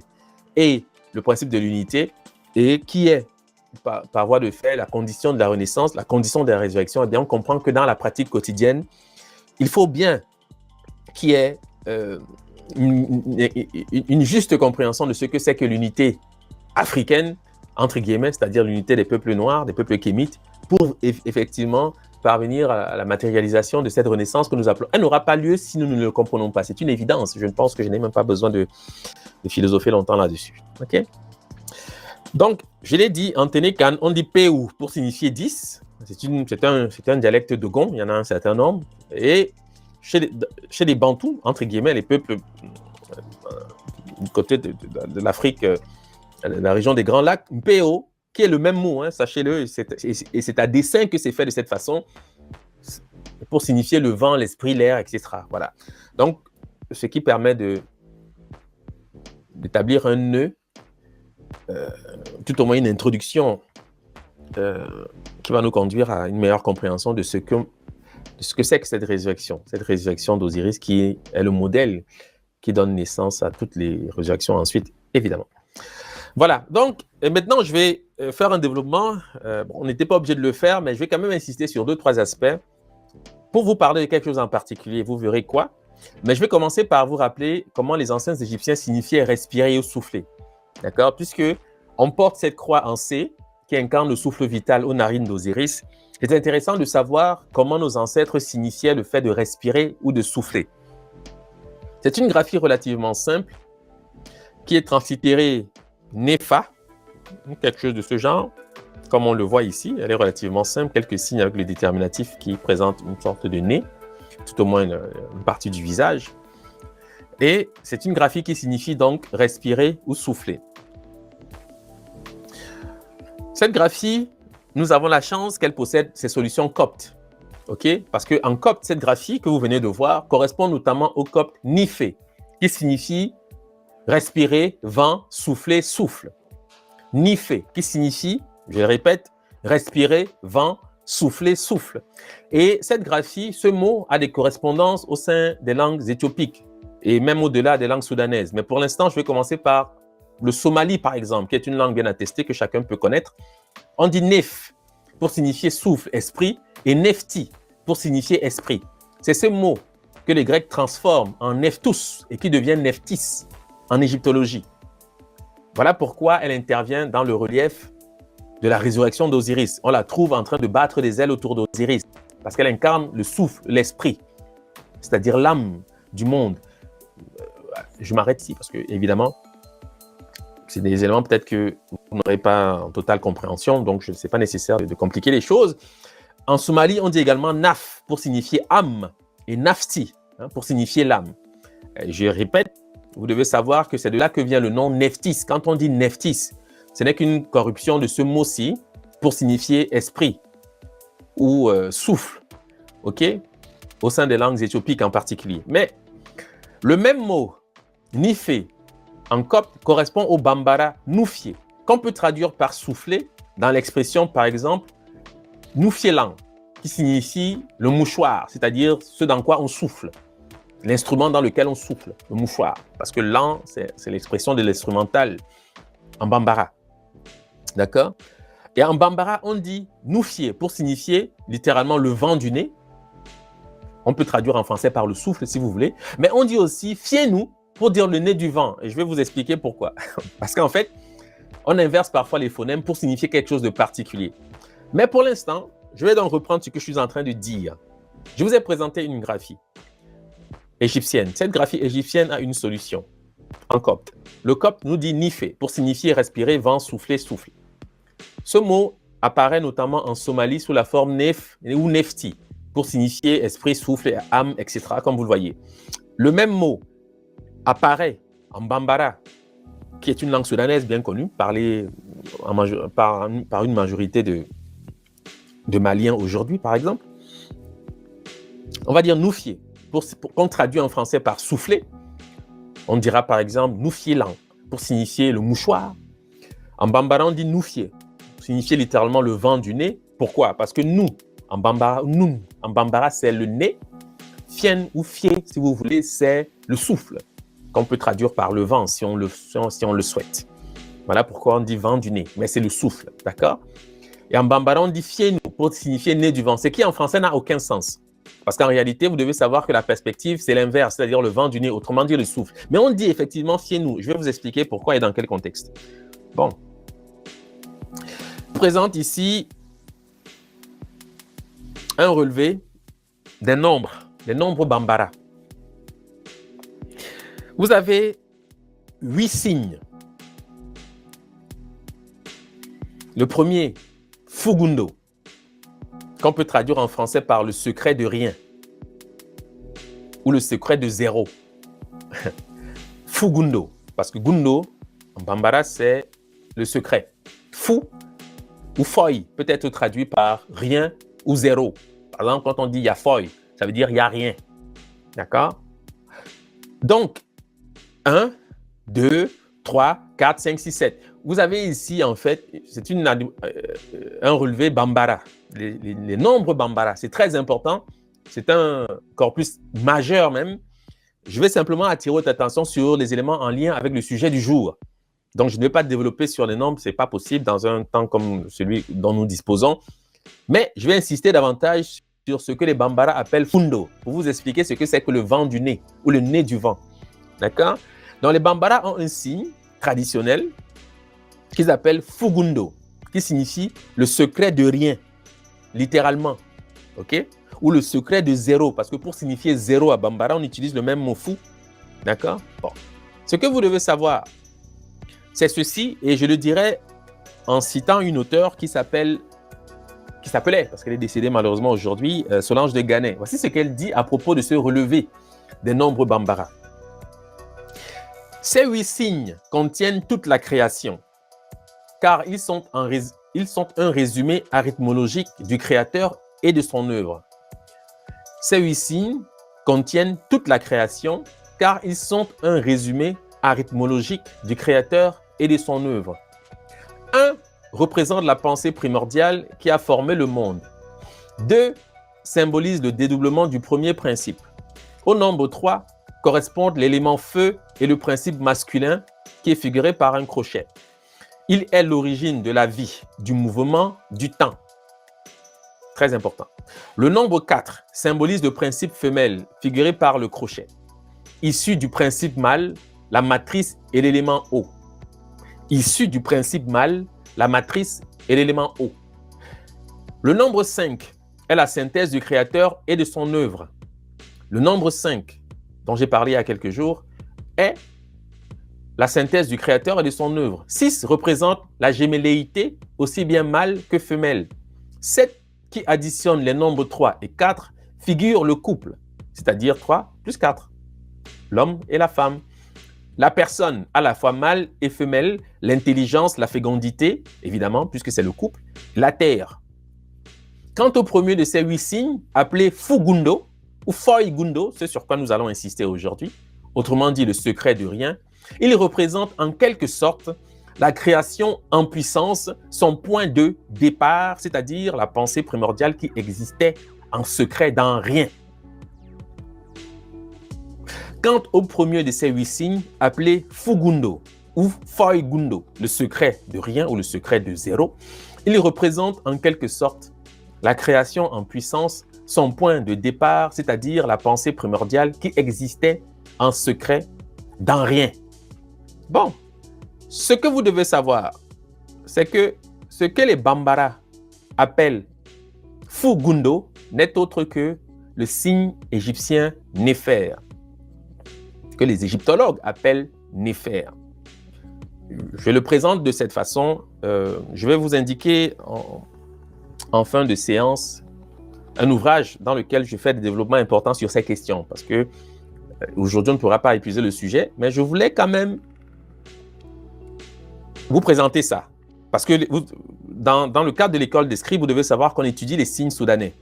et le principe de l'unité, et qui est, par voie de fait, la condition de la renaissance, la condition de la résurrection, eh bien, on comprend que dans la pratique quotidienne, il faut bien qu'il y ait une juste compréhension de ce que c'est que l'unité africaine, entre guillemets, c'est-à-dire l'unité des peuples noirs, des peuples kémites, pour effectivement parvenir à la matérialisation de cette renaissance que nous appelons. Elle n'aura pas lieu si nous ne le comprenons pas. C'est une évidence. Je pense que je n'ai même pas besoin de philosopher longtemps là-dessus. OK? Donc, je l'ai dit, en Ténékan, on dit Peu pour signifier 10. C'est un dialecte dogon, il y en a un certain nombre. Et chez les Bantous, entre guillemets, les peuples du côté de l'Afrique, la région des Grands Lacs, Mpeo, qui est le même mot, hein, sachez-le, et c'est à dessein que c'est fait de cette façon, pour signifier le vent, l'esprit, l'air, etc. Voilà. Donc, ce qui permet d'établir un nœud, tout au moins une introduction qui va nous conduire à une meilleure compréhension de ce que c'est que cette résurrection d'Osiris qui est le modèle qui donne naissance à toutes les résurrections ensuite, évidemment. Voilà, donc maintenant je vais faire un développement. On n'était pas obligé de le faire, mais je vais quand même insister sur 2-3 aspects pour vous parler de quelque chose en particulier. Vous verrez quoi. Mais je vais commencer par vous rappeler comment les anciens Égyptiens signifiaient respirer ou souffler. D'accord? Puisque on porte cette croix en C qui incarne le souffle vital aux narines d'Osiris. C'est intéressant de savoir comment nos ancêtres signifiaient le fait de respirer ou de souffler. C'est une graphie relativement simple qui est translittérée Nefa, quelque chose de ce genre, comme on le voit ici. Elle est relativement simple, quelques signes avec le déterminatif qui présente une sorte de nez, tout au moins une partie du visage. Et c'est une graphie qui signifie donc respirer ou souffler. Cette graphie, nous avons la chance qu'elle possède ces solutions coptes. Okay? Parce qu'en copte, cette graphie que vous venez de voir correspond notamment au copte Nifé, qui signifie respirer, vent, souffler, souffle. Nifé, qui signifie, je le répète, respirer, vent, souffler, souffle. Et cette graphie, ce mot a des correspondances au sein des langues éthiopiques et même au-delà des langues soudanaises. Mais pour l'instant, je vais commencer par le somali, par exemple, qui est une langue bien attestée que chacun peut connaître. On dit nef pour signifier souffle, esprit, et nefti pour signifier esprit. C'est ce mot que les Grecs transforment en neftus et qui devient neftis en égyptologie. Voilà pourquoi elle intervient dans le relief de la résurrection d'Osiris. On la trouve en train de battre des ailes autour d'Osiris parce qu'elle incarne le souffle, l'esprit, c'est-à-dire l'âme du monde. Je m'arrête ici parce que, évidemment, c'est des éléments peut-être que vous n'aurez pas en totale compréhension, donc ce n'est pas nécessaire de compliquer les choses. En Somalie, on dit également naf pour signifier âme et nafti pour signifier l'âme. Je répète, vous devez savoir que c'est de là que vient le nom neftis. Quand on dit neftis, ce n'est qu'une corruption de ce mot-ci pour signifier esprit ou souffle, ok, au sein des langues éthiopiques en particulier. Mais le même mot, nifé, en copte, correspond au bambara noufié, qu'on peut traduire par souffler dans l'expression, par exemple, noufielan, qui signifie le mouchoir, c'est-à-dire ce dans quoi on souffle, l'instrument dans lequel on souffle, le mouchoir. Parce que lan, c'est l'expression de l'instrumental en bambara. D'accord? Et en bambara, on dit noufier pour signifier littéralement le vent du nez. On peut traduire en français par le souffle si vous voulez. Mais on dit aussi fiez-nous pour dire le nez du vent. Et je vais vous expliquer pourquoi. Parce qu'en fait, on inverse parfois les phonèmes pour signifier quelque chose de particulier. Mais pour l'instant, je vais donc reprendre ce que je suis en train de dire. Je vous ai présenté une graphie égyptienne. Cette graphie égyptienne a une solution en copte. Le copte nous dit nifé pour signifier respirer, vent, souffler, souffler. Ce mot apparaît notamment en Somalie sous la forme nef ou nefti pour signifier esprit, souffle, âme, etc. comme vous le voyez. Le même mot apparaît en bambara, qui est une langue soudanaise bien connue, parlée par une majorité de Maliens aujourd'hui, par exemple. On va dire noufier, qu'on traduit en français par souffler. On dira par exemple noufier lang, pour signifier le mouchoir. En bambara, on dit noufier, pour signifier littéralement le vent du nez. Pourquoi? Parce que nous, en bambara, c'est le nez. Fien ou fier, si vous voulez, c'est le souffle, qu'on peut traduire par le vent si on le souhaite. Voilà pourquoi on dit vent du nez, mais c'est le souffle, d'accord? Et en bambara, on dit fiez-nous pour signifier nez du vent, ce qui en français n'a aucun sens. Parce qu'en réalité, vous devez savoir que la perspective, c'est l'inverse, c'est-à-dire le vent du nez, autrement dit le souffle. Mais on dit effectivement fiez-nous. Je vais vous expliquer pourquoi et dans quel contexte. Bon. Je présente ici un relevé des nombres bambara. Vous avez 8 signes. Le premier, Fugundo, qu'on peut traduire en français par le secret de rien ou le secret de zéro. Fugundo, parce que gundo, en bambara, c'est le secret. Fu ou foi peut être traduit par rien ou zéro. Par exemple, quand on dit ya foi, ça veut dire il n'y a rien. D'accord? Donc, 1, 2, 3, 4, 5, 6, 7. Vous avez ici, en fait, c'est un relevé bambara. Les nombres bambara, c'est très important. C'est un corpus majeur même. Je vais simplement attirer votre attention sur les éléments en lien avec le sujet du jour. Donc, je ne vais pas développer sur les nombres, ce n'est pas possible dans un temps comme celui dont nous disposons. Mais je vais insister davantage sur ce que les bambara appellent fundo, pour vous expliquer ce que c'est que le vent du nez ou le nez du vent. D'accord? Donc, les bambara ont un signe traditionnel qu'ils appellent fugundo, qui signifie le secret de rien, littéralement. OK? Ou le secret de zéro, parce que pour signifier zéro à bambara, on utilise le même mot fou. D'accord? Bon. Ce que vous devez savoir, c'est ceci, et je le dirai en citant une auteure qui s'appelait, parce qu'elle est décédée malheureusement aujourd'hui, Solange de Ganay. Voici ce qu'elle dit à propos de ce relevé des nombres bambara. Ces 8 signes contiennent toute la création, car ils sont un résumé arithmologique du Créateur et de son œuvre. Ces 8 signes contiennent toute la création, car ils sont un résumé arithmologique du Créateur et de son œuvre. 1 représente la pensée primordiale qui a formé le monde. 2 symbolise le dédoublement du premier principe. Au nombre 3 correspondent l'élément feu et le principe masculin qui est figuré par un crochet. Il est l'origine de la vie, du mouvement, du temps. Très important. Le nombre 4 symbolise le principe femelle figuré par le crochet. Issu du principe mâle, la matrice et l'élément eau. Issu du principe mâle, la matrice et l'élément eau. Le nombre 5 est la synthèse du Créateur et de son œuvre. Le nombre 5, dont j'ai parlé il y a quelques jours, est la synthèse du Créateur et de son œuvre. 6 représente la gémelléité, aussi bien mâle que femelle. 7, qui additionne les nombres 3 et 4, figure le couple, c'est-à-dire 3 plus 4, l'homme et la femme. La personne, à la fois mâle et femelle, l'intelligence, la fécondité, évidemment, puisque c'est le couple, la terre. Quant au premier de ces 8 signes, appelé Fugundo ou Foigundo, ce sur quoi nous allons insister aujourd'hui, autrement dit le secret de rien, il représente en quelque sorte la création en puissance, son point de départ, c'est-à-dire la pensée primordiale qui existait en secret dans rien. Quant au premier de ces 8 signes, appelé Fugundo, ou Foigundo, le secret de rien ou le secret de zéro, il représente en quelque sorte la création en puissance, son point de départ, c'est-à-dire la pensée primordiale qui existait en secret dans rien. Bon, ce que vous devez savoir, c'est que ce que les Bambara appellent Fugundo n'est autre que le signe égyptien Néfer, que les égyptologues appellent Néfer. Je le présente de cette façon. Je vais vous indiquer en fin de séance un ouvrage dans lequel je fais des développements importants sur ces questions, parce que aujourd'hui, on ne pourra pas épuiser le sujet, mais je voulais quand même vous présenter ça. Parce que dans le cadre de l'école des scribes, vous devez savoir qu'on étudie les signes soudanais.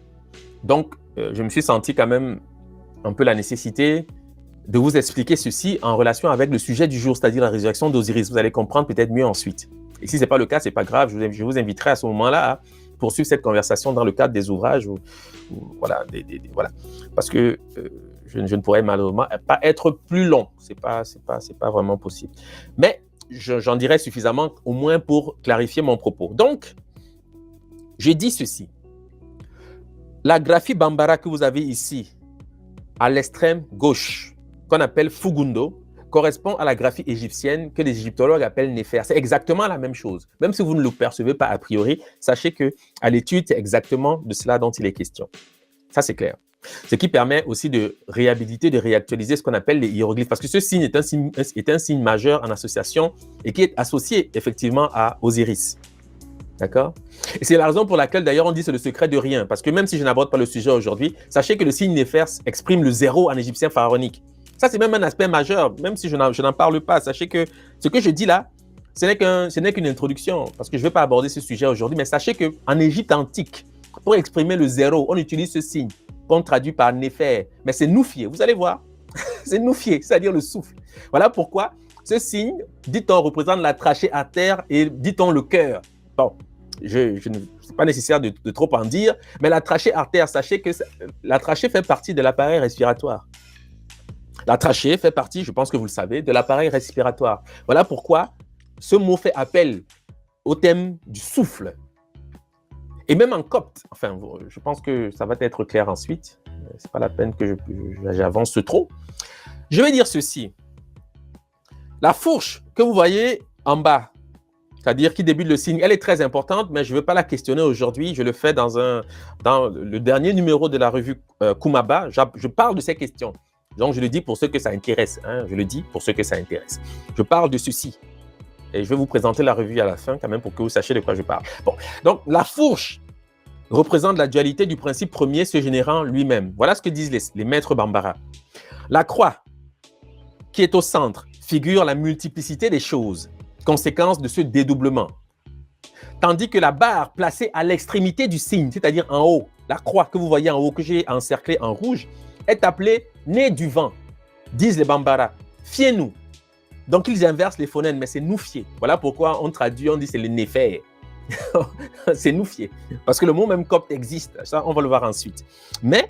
Donc, je me suis senti quand même un peu la nécessité de vous expliquer ceci en relation avec le sujet du jour, c'est-à-dire la résurrection d'Osiris. Vous allez comprendre peut-être mieux ensuite. Et si ce n'est pas le cas, ce n'est pas grave. Je vous inviterai à ce moment-là à poursuivre cette conversation dans le cadre des ouvrages. Voilà. Parce que je ne pourrais malheureusement pas être plus long. Ce n'est pas vraiment possible. Mais j'en dirai suffisamment au moins pour clarifier mon propos. Donc, je dis ceci. La graphie Bambara que vous avez ici, à l'extrême gauche, qu'on appelle Fugundo, correspond à la graphie égyptienne que les égyptologues appellent Néfer. C'est exactement la même chose. Même si vous ne le percevez pas a priori, sachez qu'à l'étude, c'est exactement de cela dont il est question. Ça, c'est clair. Ce qui permet aussi de réhabiliter, de réactualiser ce qu'on appelle les hiéroglyphes. Parce que ce signe est un signe majeur en association et qui est associé effectivement à Osiris. D'accord? Et c'est la raison pour laquelle d'ailleurs on dit c'est le secret de rien. Parce que même si je n'aborde pas le sujet aujourd'hui, sachez que le signe Néfer exprime le zéro en égyptien pharaonique. Ça, c'est même un aspect majeur, même si je n'en parle pas. Sachez que ce que je dis là, ce n'est qu'une introduction, parce que je ne vais pas aborder ce sujet aujourd'hui, mais sachez qu'en Égypte antique, pour exprimer le zéro, on utilise ce signe qu'on traduit par Néfer. Mais c'est Noufié, vous allez voir. C'est Noufié, c'est-à-dire le souffle. Voilà pourquoi ce signe, dit-on, représente la trachée à terre et dit-on le cœur. Bon, c'est pas nécessaire de trop en dire, mais la trachée artère, sachez que la trachée fait partie de l'appareil respiratoire. La trachée fait partie, je pense que vous le savez, de l'appareil respiratoire. Voilà pourquoi ce mot fait appel au thème du souffle. Et même en copte, enfin, je pense que ça va être clair ensuite. C'est pas la peine que j'avance trop. Je vais dire ceci. La fourche que vous voyez en bas, c'est-à-dire qui débute le signe, elle est très importante, mais je ne veux pas la questionner aujourd'hui. Je le fais dans le dernier numéro de la revue Kumaba. Je parle de ces questions. Donc, je le dis pour ceux que ça intéresse. Hein, je le dis pour ceux que ça intéresse. Je parle de ceci. Et je vais vous présenter la revue à la fin, quand même, pour que vous sachiez de quoi je parle. Bon, donc, la fourche représente la dualité du principe premier se générant lui-même. Voilà ce que disent les maîtres Bambara. La croix, qui est au centre, figure la multiplicité des choses, conséquence de ce dédoublement. Tandis que la barre placée à l'extrémité du signe, c'est-à-dire en haut, la croix que vous voyez en haut, que j'ai encerclée en rouge, est appelée nez du vent, disent les Bambara. Fiez-nous. Donc, ils inversent les phonèmes, mais c'est nous fier. Voilà pourquoi on traduit, on dit c'est le néfer. C'est nous fier. Parce que le mot même copte existe. Ça, on va le voir ensuite. Mais,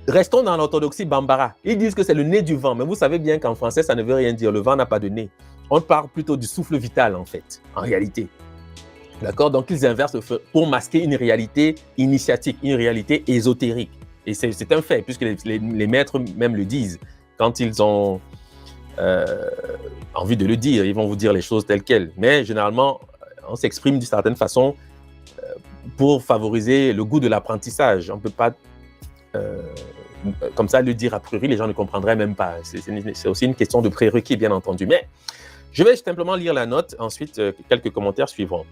restons dans l'orthodoxie Bambara. Ils disent que c'est le nez du vent. Mais vous savez bien qu'en français, ça ne veut rien dire. Le vent n'a pas de nez. On parle plutôt du souffle vital, en fait, en réalité. D'accord? Donc, ils inversent pour masquer une réalité initiatique, une réalité ésotérique. Et c'est un fait, puisque les maîtres même le disent. Quand ils ont envie de le dire, ils vont vous dire les choses telles quelles. Mais généralement, on s'exprime d'une certaine façon pour favoriser le goût de l'apprentissage. On ne peut pas, comme ça, le dire a priori, les gens ne comprendraient même pas. C'est aussi une question de prérequis, bien entendu. Mais je vais simplement lire la note, ensuite quelques commentaires suivront.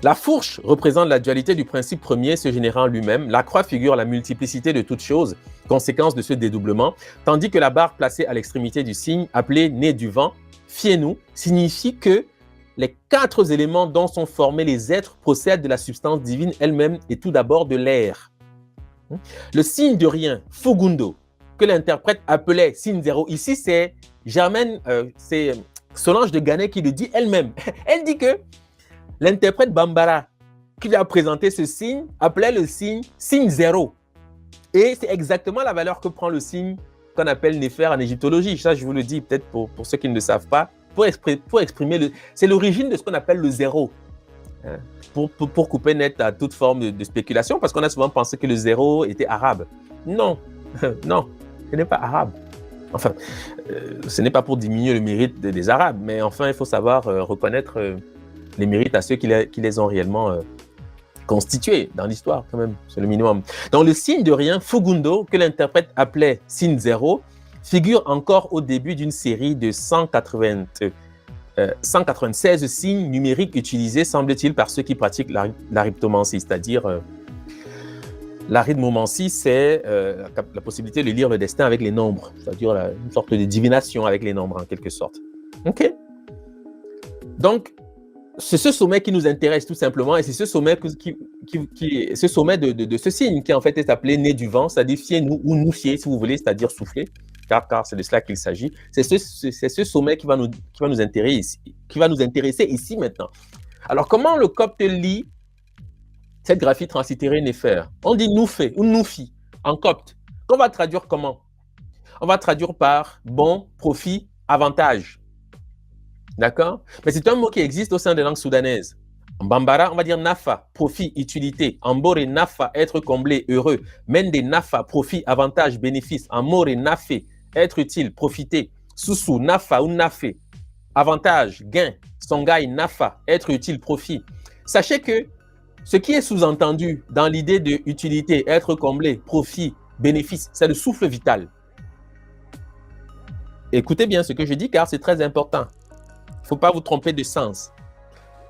La fourche représente la dualité du principe premier se générant lui-même. La croix figure la multiplicité de toutes choses, conséquence de ce dédoublement, tandis que la barre placée à l'extrémité du signe, appelée nez du vent, fiez-nous, signifie que les 4 éléments dont sont formés les êtres procèdent de la substance divine elle-même et tout d'abord de l'air. Le signe de rien, Fugundo, que l'interprète appelait signe zéro, ici c'est Germaine, c'est Solange de Gannet qui le dit elle-même. Elle dit que l'interprète Bambara qui lui a présenté ce signe appelait le signe zéro. Et c'est exactement la valeur que prend le signe qu'on appelle néfer en égyptologie. Ça, je vous le dis peut-être pour ceux qui ne le savent pas. Pour exprimer, c'est l'origine de ce qu'on appelle le zéro. Hein, pour couper net à toute forme de spéculation, parce qu'on a souvent pensé que le zéro était arabe. Non, non, ce n'est pas arabe. Enfin, ce n'est pas pour diminuer le mérite des Arabes, mais enfin, il faut savoir reconnaître les mérites à ceux qui les ont réellement constitués dans l'histoire, quand même, c'est le minimum. Dans le signe de rien, Fugundo, que l'interprète appelait signe zéro, figure encore au début d'une série de 196 signes numériques utilisés, semble-t-il, par ceux qui pratiquent l'arithmomancie, c'est-à-dire l'arithmomancie, c'est la possibilité de lire le destin avec les nombres, c'est-à-dire une sorte de divination avec les nombres, en quelque sorte. OK? Donc, c'est ce sommet qui nous intéresse tout simplement, et c'est ce sommet, ce sommet de ce signe qui en fait est appelé nez du vent, c'est-à-dire fiez-nous ou nous fier, si vous voulez, c'est-à-dire souffler, car c'est de cela qu'il s'agit. C'est ce sommet qui va nous intéresser ici maintenant. Alors, comment le copte lit cette graphie translittérée néfer? On dit nous fait ou nous fi en copte. On va traduire comment? On va traduire par bon, profit, avantage. D'accord? Mais c'est un mot qui existe au sein des langues soudanaises. En bambara, on va dire nafa, profit, utilité. En bore, nafa, être comblé, heureux. Mende, nafa, profit, avantage, bénéfice. En more, nafé, être utile, profiter. Susu, nafa ou nafé, avantage, gain. Songai, nafa, être utile, profit. Sachez que ce qui est sous-entendu dans l'idée de utilité, être comblé, profit, bénéfice, c'est le souffle vital. Écoutez bien ce que je dis car c'est très important. Il ne faut pas vous tromper de sens.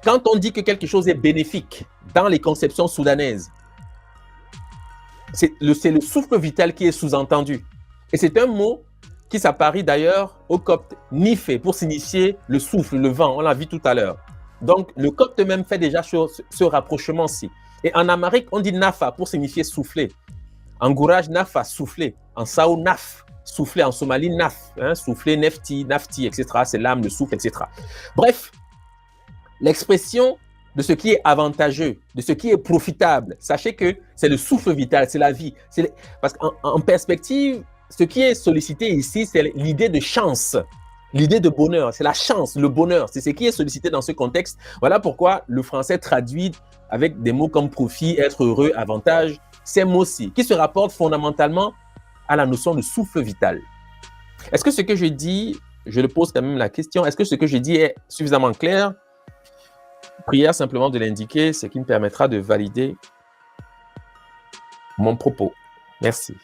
Quand on dit que quelque chose est bénéfique dans les conceptions soudanaises, c'est le souffle vital qui est sous-entendu. Et c'est un mot qui s'apparie d'ailleurs au copte nifé pour signifier le souffle, le vent. On l'a vu tout à l'heure. Donc, le copte même fait déjà ce rapprochement-ci. Et en amharique, on dit nafa pour signifier souffler. En gourage, nafa, souffler. En sao, naf, souffler. En somalie, naf, hein, souffler, nefti, etc. C'est l'âme, le souffle, etc. Bref, l'expression de ce qui est avantageux, de ce qui est profitable, sachez que c'est le souffle vital, c'est la vie. Parce qu'en perspective, ce qui est sollicité ici, c'est l'idée de chance. L'idée de bonheur, c'est la chance, le bonheur, c'est ce qui est sollicité dans ce contexte. Voilà pourquoi le français traduit avec des mots comme profit, être heureux, avantage, ces mots-ci, qui se rapportent fondamentalement à la notion de souffle vital. Est-ce que ce que je dis, je le pose quand même la question, est-ce que ce que je dis est suffisamment clair? Prière simplement de l'indiquer, ce qui me permettra de valider mon propos. Merci.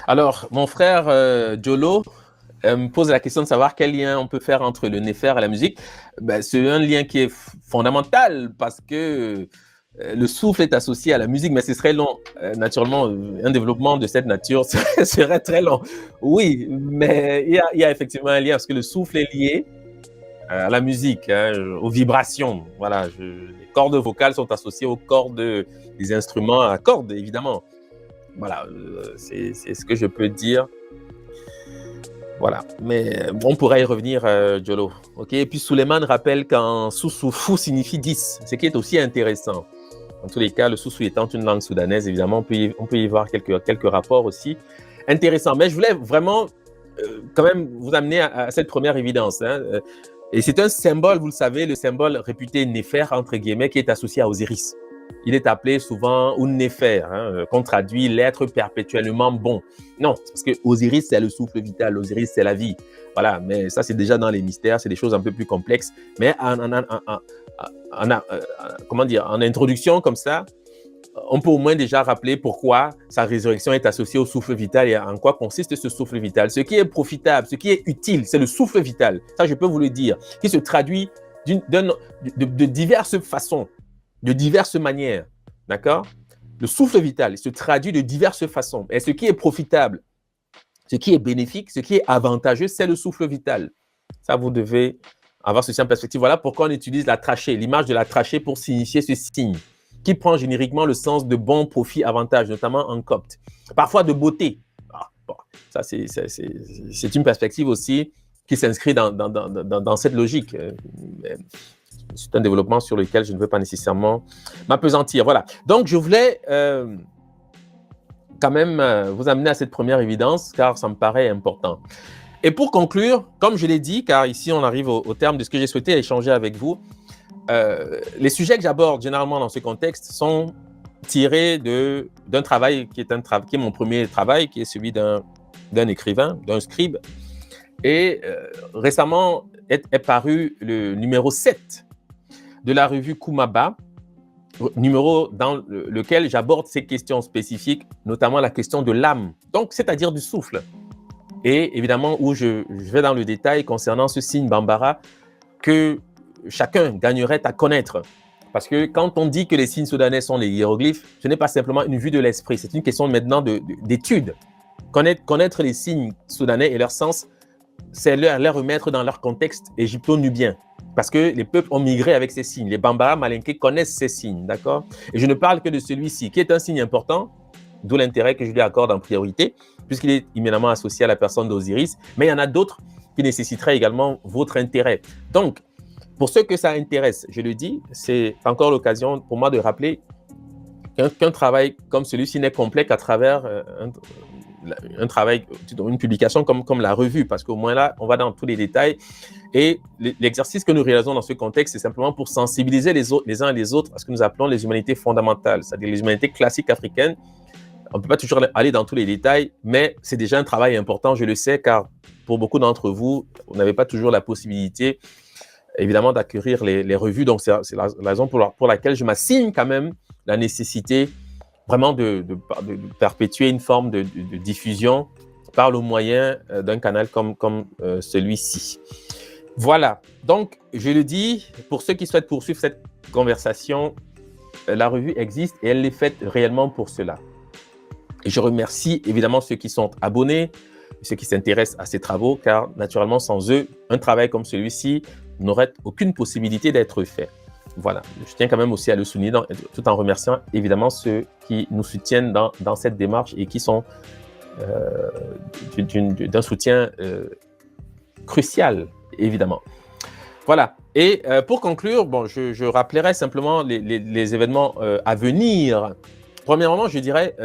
Alors, mon frère Jolo me pose la question de savoir quel lien on peut faire entre le néfer et la musique. Ben, c'est un lien qui est fondamental parce que le souffle est associé à la musique, mais ce serait long. Naturellement, un développement de cette nature serait très long. Oui, mais il y a effectivement un lien parce que le souffle est lié à la musique, hein, aux vibrations. Voilà, les cordes vocales sont associées aux cordes des instruments à cordes, évidemment. Voilà, c'est ce que je peux dire. Voilà, mais on pourra y revenir, Jolo. Ok, et puis Suleiman rappelle qu'en Soussou, fou signifie 10, ce qui est aussi intéressant. En tous les cas, le Soussou étant une langue soudanaise, évidemment, on peut y voir quelques rapports aussi intéressants. Mais je voulais vraiment quand même vous amener à cette première évidence. Hein. Et c'est un symbole, vous le savez, le symbole réputé néfer, entre guillemets, qui est associé à Osiris. Il est appelé souvent Unnefer, hein, qu'on traduit l'être perpétuellement bon. Non, parce que Osiris, c'est le souffle vital, Osiris, c'est la vie. Voilà, mais ça, c'est déjà dans les mystères, c'est des choses un peu plus complexes. Mais comment dire, en introduction comme ça, on peut au moins déjà rappeler pourquoi sa résurrection est associée au souffle vital et en quoi consiste ce souffle vital. Ce qui est profitable, ce qui est utile, c'est le souffle vital. Ça, je peux vous le dire, qui se traduit de diverses façons. De diverses manières, d'accord? Le souffle vital il se traduit de diverses façons. Et ce qui est profitable, ce qui est bénéfique, ce qui est avantageux, c'est le souffle vital. Ça, vous devez avoir ceci en perspective. Voilà pourquoi on utilise la trachée, l'image de la trachée pour signifier ce signe, qui prend génériquement le sens de bon profit, avantage, notamment en copte. Parfois de beauté. Bon, ça, c'est une perspective aussi qui s'inscrit dans cette logique. C'est un développement sur lequel je ne veux pas nécessairement m'appesantir. Voilà. Donc, je voulais quand même vous amener à cette première évidence, car ça me paraît important. Et pour conclure, comme je l'ai dit, car ici on arrive au terme de ce que j'ai souhaité échanger avec vous, les sujets que j'aborde généralement dans ce contexte sont tirés d'un travail qui est mon premier travail, qui est celui d'un écrivain, d'un scribe. Et récemment est paru le numéro 7 de la revue Kumaba, numéro dans lequel j'aborde ces questions spécifiques, notamment la question de l'âme, donc c'est-à-dire du souffle. Et évidemment, où je vais dans le détail concernant ce signe Bambara que chacun gagnerait à connaître. Parce que quand on dit que les signes soudanais sont les hiéroglyphes, ce n'est pas simplement une vue de l'esprit, c'est une question maintenant d'étude. Connaître les signes soudanais et leur sens, c'est les remettre dans leur contexte égypto-nubien. Parce que les peuples ont migré avec ces signes. Les Bambara Malinké connaissent ces signes, d'accord? Et je ne parle que de celui-ci, qui est un signe important, d'où l'intérêt que je lui accorde en priorité, puisqu'il est immédiatement associé à la personne d'Osiris. Mais il y en a d'autres qui nécessiteraient également votre intérêt. Donc, pour ceux que ça intéresse, je le dis, c'est encore l'occasion pour moi de rappeler qu'un travail comme celui-ci n'est complet qu'à travers un travail, une publication comme la revue, parce qu'au moins là, on va dans tous les détails. Et l'exercice que nous réalisons dans ce contexte, c'est simplement pour sensibiliser les uns et les autres à ce que nous appelons les humanités fondamentales, c'est-à-dire les humanités classiques africaines. On ne peut pas toujours aller dans tous les détails, mais c'est déjà un travail important, je le sais, car pour beaucoup d'entre vous, vous n'avez pas toujours la possibilité, évidemment, d'acquérir les revues. Donc, c'est la raison pour laquelle je m'assigne quand même la nécessité vraiment de perpétuer une forme de diffusion par le moyen d'un canal comme celui-ci. Voilà. Donc, je le dis, pour ceux qui souhaitent poursuivre cette conversation, la revue existe et elle est faite réellement pour cela. Et je remercie évidemment ceux qui sont abonnés, ceux qui s'intéressent à ces travaux, car naturellement, sans eux, un travail comme celui-ci n'aurait aucune possibilité d'être fait. Voilà, je tiens quand même aussi à le souligner tout en remerciant évidemment ceux qui nous soutiennent dans cette démarche et qui sont d'un soutien crucial, évidemment. Voilà, et pour conclure, bon, je rappellerai simplement les événements à venir. Premièrement, je dirais,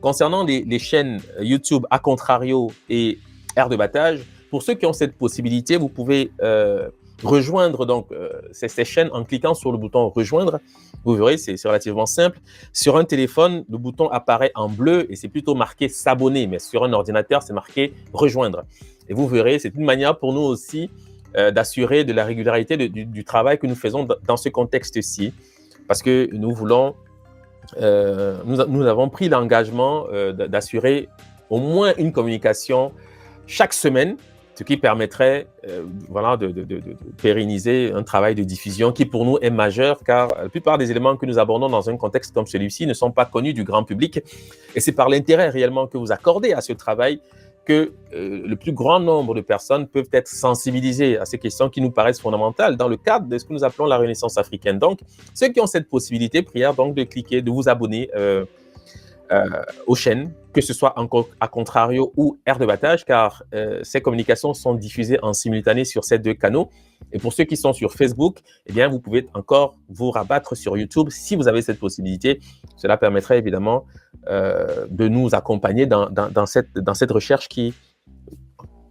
concernant les chaînes YouTube A Contrario et Air de Battage, pour ceux qui ont cette possibilité, vous pouvez rejoindre donc ces chaînes en cliquant sur le bouton rejoindre. Vous verrez, c'est relativement simple. Sur un téléphone, le bouton apparaît en bleu et c'est plutôt marqué s'abonner, mais sur un ordinateur, c'est marqué rejoindre. Et vous verrez, c'est une manière pour nous aussi d'assurer de la régularité du travail que nous faisons dans ce contexte-ci, parce que nous voulons, nous avons pris l'engagement d'assurer au moins une communication chaque semaine, ce qui permettrait voilà, de pérenniser un travail de diffusion qui pour nous est majeur, car la plupart des éléments que nous abordons dans un contexte comme celui-ci ne sont pas connus du grand public. Et c'est par l'intérêt réellement que vous accordez à ce travail que le plus grand nombre de personnes peuvent être sensibilisées à ces questions qui nous paraissent fondamentales dans le cadre de ce que nous appelons la Renaissance africaine. Donc, ceux qui ont cette possibilité, prière donc de cliquer, de vous abonner aux chaînes, que ce soit A Contrario ou Air de Battage, car ces communications sont diffusées en simultané sur ces deux canaux. Et pour ceux qui sont sur Facebook, eh bien, vous pouvez encore vous rabattre sur YouTube si vous avez cette possibilité. Cela permettrait évidemment de nous accompagner dans cette recherche qui,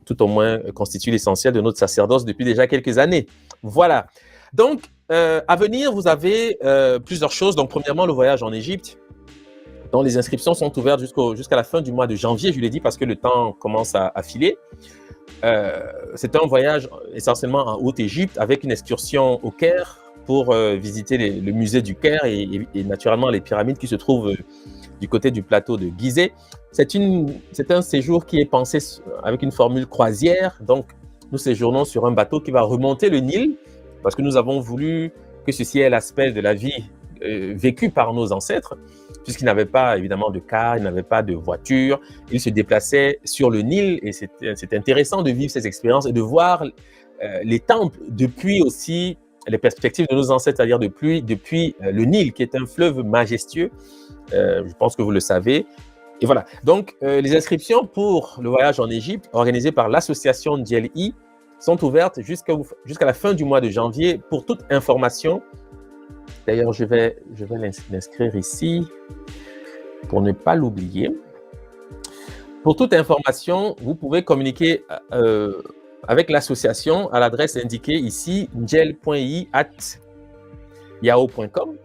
tout au moins, constitue l'essentiel de notre sacerdoce depuis déjà quelques années. Voilà. Donc, à venir, vous avez plusieurs choses. Donc, premièrement, le voyage en Égypte, dont les inscriptions sont ouvertes jusqu'à la fin du mois de janvier, je l'ai dit, parce que le temps commence à filer. C'est un voyage essentiellement en Haute-Égypte avec une excursion au Caire pour visiter le musée du Caire et naturellement les pyramides qui se trouvent du côté du plateau de Gizeh. C'est un séjour qui est pensé avec une formule croisière. Donc, nous séjournons sur un bateau qui va remonter le Nil parce que nous avons voulu que ceci ait l'aspect de la vie vécue par nos ancêtres, puisqu'ils n'avaient pas évidemment de car, ils n'avaient pas de voiture, ils se déplaçaient sur le Nil et c'est intéressant de vivre ces expériences et de voir les temples, depuis aussi les perspectives de nos ancêtres, c'est-à-dire depuis le Nil, qui est un fleuve majestueux. Je pense que vous le savez. Et voilà. Donc, les inscriptions pour le voyage en Égypte, organisé par l'association Ndjeli, sont ouvertes jusqu'à la fin du mois de janvier. Pour toute information, d'ailleurs, je vais l'inscrire ici pour ne pas l'oublier. Pour toute information, vous pouvez communiquer avec l'association à l'adresse indiquée ici, njel.yi@yahoo.com.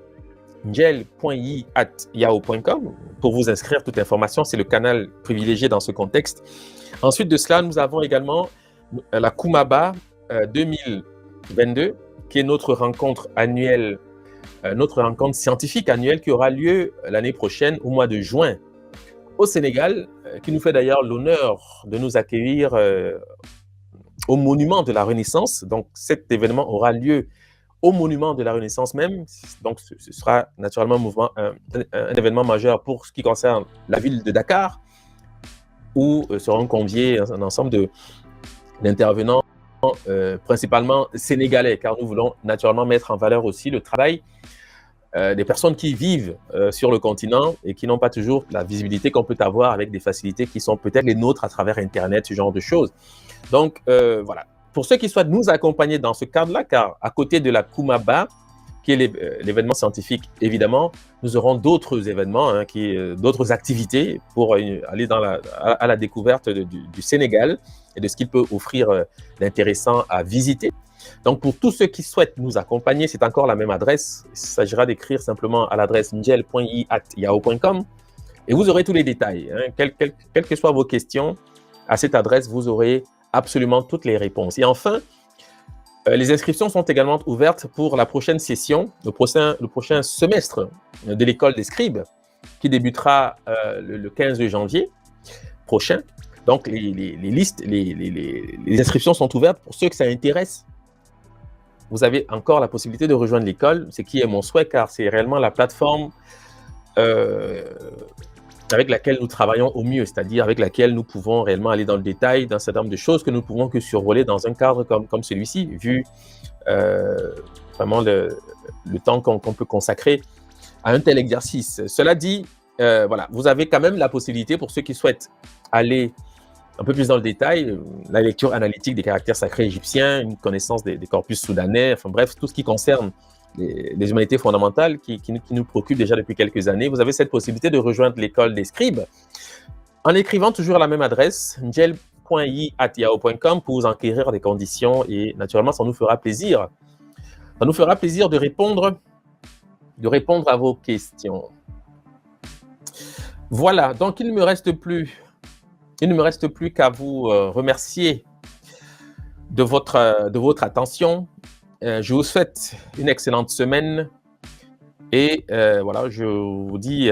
njel.yi@yahoo.com pour vous inscrire. Toute information, c'est le canal privilégié dans ce contexte. Ensuite de cela, nous avons également la Kumaba 2022, qui est notre rencontre annuelle, notre rencontre scientifique annuelle qui aura lieu l'année prochaine au mois de juin au Sénégal, qui nous fait d'ailleurs l'honneur de nous accueillir au Monument de la Renaissance. Donc cet événement aura lieu au Monument de la Renaissance même. Donc ce sera naturellement un événement majeur pour ce qui concerne la ville de Dakar, où seront conviés un ensemble d'intervenants principalement sénégalais, car nous voulons naturellement mettre en valeur aussi le travail des personnes qui vivent sur le continent et qui n'ont pas toujours la visibilité qu'on peut avoir avec des facilités qui sont peut-être les nôtres à travers Internet, ce genre de choses. Donc, voilà. Pour ceux qui souhaitent nous accompagner dans ce cadre-là, car à côté de la Kumaba, qui est l'événement scientifique, évidemment, nous aurons d'autres événements, d'autres activités pour aller à la découverte du Sénégal et de ce qu'il peut offrir d'intéressant à visiter. Donc, pour tous ceux qui souhaitent nous accompagner, c'est encore la même adresse. Il s'agira d'écrire simplement à l'adresse njel.yi@yahoo.com et vous aurez tous les détails. Quelles que soient vos questions, à cette adresse, vous aurez absolument toutes les réponses. Et enfin, les inscriptions sont également ouvertes pour la prochaine session, le prochain semestre de l'école des scribes, qui débutera le 15 janvier prochain. Donc, les inscriptions sont ouvertes pour ceux que ça intéresse. Vous avez encore la possibilité de rejoindre l'école, ce qui est mon souhait, car c'est réellement la plateforme avec laquelle nous travaillons au mieux, c'est-à-dire avec laquelle nous pouvons réellement aller dans le détail d'un certain nombre de choses que nous ne pouvons que survoler dans un cadre comme celui-ci, vu vraiment le temps qu'on peut consacrer à un tel exercice. Cela dit, voilà, vous avez quand même la possibilité, pour ceux qui souhaitent aller un peu plus dans le détail, la lecture analytique des caractères sacrés égyptiens, une connaissance des corpus soudanais, enfin bref, tout ce qui concerne les humanités fondamentales qui nous préoccupent déjà depuis quelques années. Vous avez cette possibilité de rejoindre l'école des scribes en écrivant toujours à la même adresse, njel.yi@yahoo.com, pour vous enquérir des conditions et naturellement, ça nous fera plaisir. Ça nous fera plaisir de répondre à vos questions. Voilà, donc il ne me reste plus qu'à vous remercier de votre attention. Je vous souhaite une excellente semaine et voilà, je vous dis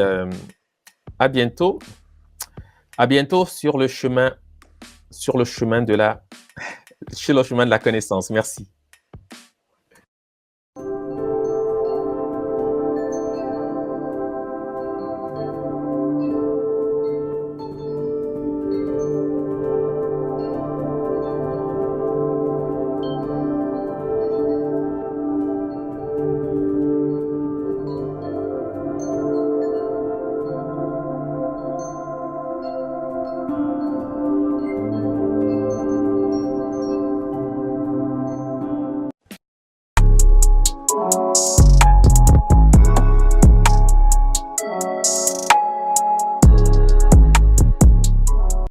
à bientôt sur le chemin de la connaissance. Merci.